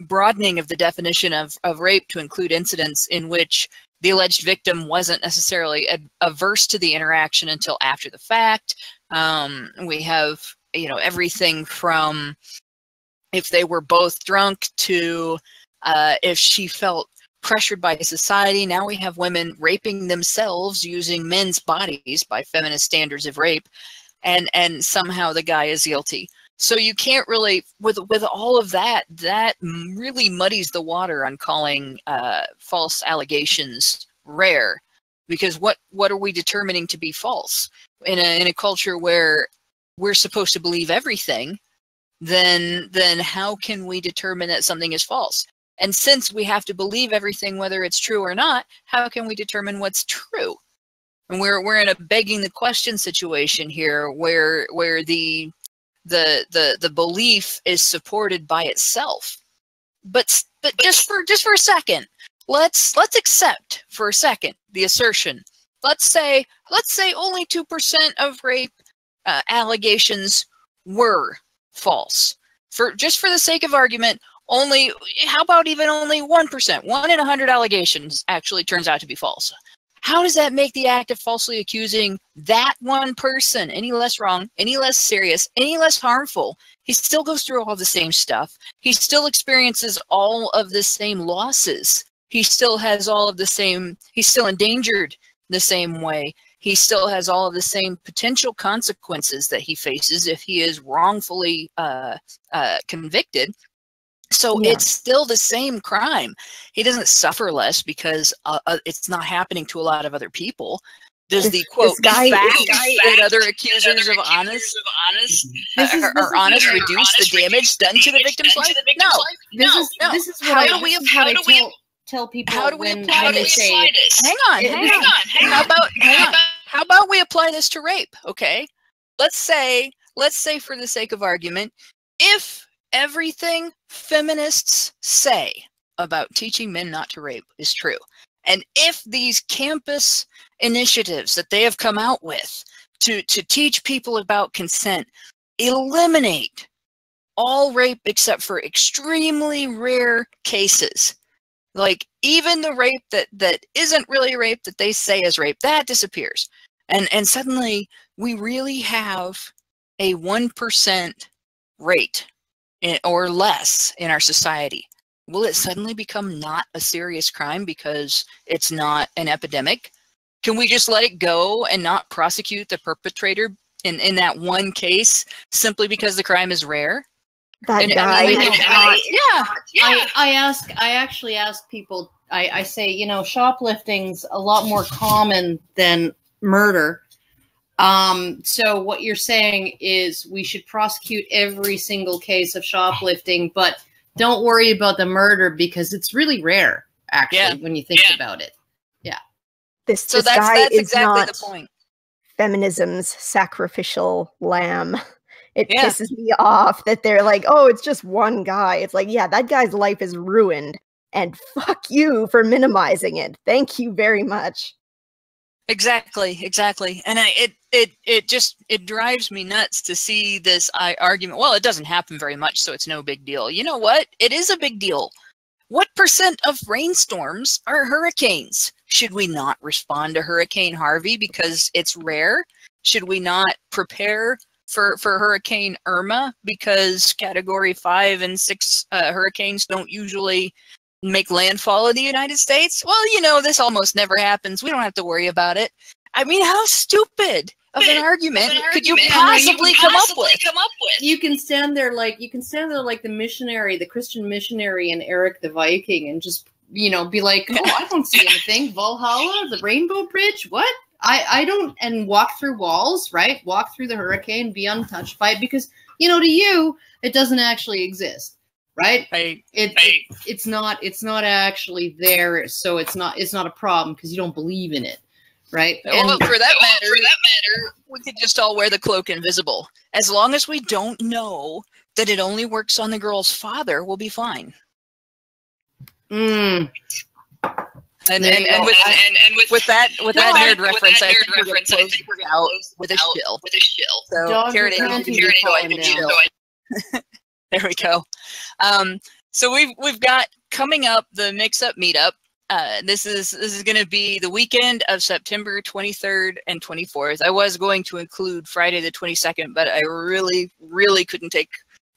S2: broadening of the definition of rape to include incidents in which the alleged victim wasn't necessarily averse to the interaction until after the fact. We have, you know, everything from if they were both drunk to if she felt pressured by society. Now we have women raping themselves using men's bodies by feminist standards of rape, and somehow the guy is guilty. So you can't really, with all of that, that really muddies the water on calling false allegations rare, because what are we determining to be false in a culture where we're supposed to believe everything? Then how can we determine that something is false? And since we have to believe everything, whether it's true or not, how can we determine what's true? And we're in a begging the question situation here, where the belief is supported by itself. But just for a second, let's accept for a second the assertion. Let's say only 2% of rape allegations were false. For the sake of argument, how about even only 1%? 1 in 100 allegations actually turns out to be false. How does that make the act of falsely accusing that one person any less wrong, any less serious, any less harmful? He still goes through all the same stuff. He still experiences all of the same losses. He still has all of the same, he's still endangered the same way. He still has all of the same potential consequences that he faces if he is wrongfully convicted. So it's still the same crime. He doesn't suffer less because it's not happening to a lot of other people. Does the quote fact that other accusers of honest reduce the damage done to the victim's life? No.
S3: This is what I tell people.
S2: How do we apply this? Hang on. How about we apply this to rape? Okay. Let's say for the sake of argument, if everything feminists say about teaching men not to rape is true, and if these campus initiatives that they have come out with to teach people about consent eliminate all rape except for extremely rare cases, like even the rape that isn't really rape that they say is rape, that disappears, and suddenly we really have a 1% rate or less in our society. Will it suddenly become not a serious crime because it's not an epidemic? Can we just let it go and not prosecute the perpetrator in that one case simply because the crime is rare?
S4: That guy.
S3: I actually ask people, I say, you know, shoplifting's a lot more common than murder. So what you're saying is we should prosecute every single case of shoplifting, but don't worry about the murder because it's really rare, actually, when you think about it. Yeah.
S4: This
S2: that's
S4: guy is
S2: exactly
S4: not
S2: the point.
S4: Feminism's sacrificial lamb. It pisses me off that they're like, oh, it's just one guy. It's like, yeah, that guy's life is ruined, and fuck you for minimizing it. Thank you very much.
S2: Exactly. And it drives me nuts to see this argument. Well, it doesn't happen very much, so it's no big deal. You know what? It is a big deal. What % of rainstorms are hurricanes? Should we not respond to Hurricane Harvey because it's rare? Should we not prepare for Hurricane Irma because Category 5 and 6 hurricanes don't usually make landfall in the United States? Well, you know, this almost never happens. We don't have to worry about it. I mean, how stupid of an argument could you possibly come up with?
S3: You can stand there like the missionary, the Christian missionary in Eric the Viking, and just, you know, be like, oh, I don't see anything. Valhalla, the Rainbow Bridge, what? I don't, and walk through walls, right? Walk through the hurricane, be untouched by it, because, you know, to you, it doesn't actually exist. Right? It's not actually there, so it's not a problem because you don't believe in it, right?
S2: Well, for that matter, we could just all wear the cloak invisible. As long as we don't know that it only works on the girl's father, we'll be fine.
S3: Mm.
S2: And with that nerd reference, I think we're going to close out with a shill. So, Karen, you can chill. There we go. So we've got coming up the Mix Up Meetup. This is going to be the weekend of September 23rd and 24th. I was going to include Friday the 22nd, but I really couldn't take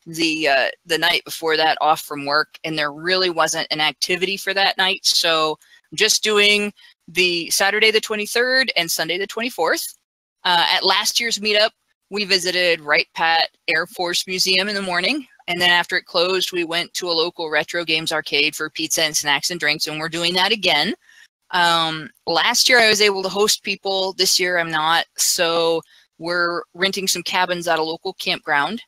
S2: the night before that off from work, and there really wasn't an activity for that night. So I'm just doing the Saturday the 23rd and Sunday the 24th. At last year's meetup, we visited Wright Pat Air Force Museum in the morning. And then after it closed, we went to a local retro games arcade for pizza and snacks and drinks, and we're doing that again. Last year I was able to host people. This year I'm not. So we're renting some cabins at a local campground,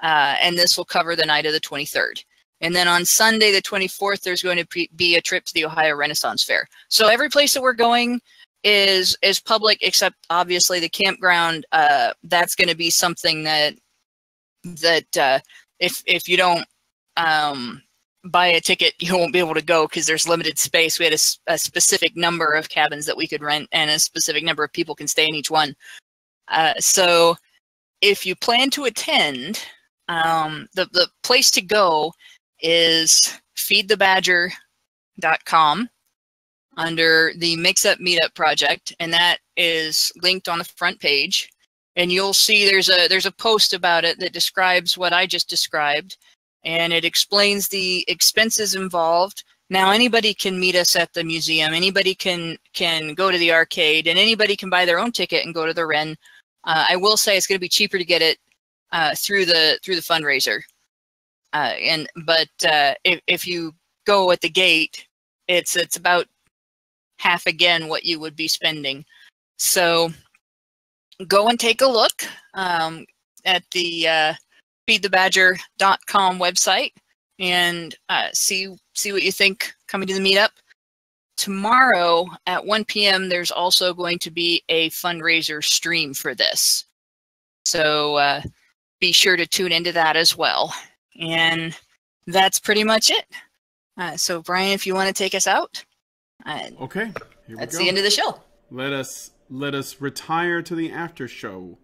S2: and this will cover the night of the 23rd. And then on Sunday, the 24th, there's going to be a trip to the Ohio Renaissance Fair. So every place that we're going is public, except obviously the campground. That's going to be something that if you don't buy a ticket, you won't be able to go because there's limited space. We had a specific number of cabins that we could rent, and a specific number of people can stay in each one. So if you plan to attend, the place to go is feedthebadger.com under the Mix Up Meetup project, and that is linked on the front page. And you'll see there's a post about it that describes what I just described, and it explains the expenses involved. Now anybody can meet us at the museum, anybody can go to the arcade, and anybody can buy their own ticket and go to the Ren. I will say it's going to be cheaper to get it through the fundraiser. But if you go at the gate, it's about half again what you would be spending. So go and take a look at the feedthebadger.com website and see what you think coming to the meetup. Tomorrow at 1 p.m. there's also going to be a fundraiser stream for this. So be sure to tune into that as well. And that's pretty much it. So Brian, if you want to take us out.
S1: Okay, here we go.
S2: That's the end of the show.
S1: Let us retire to the after show.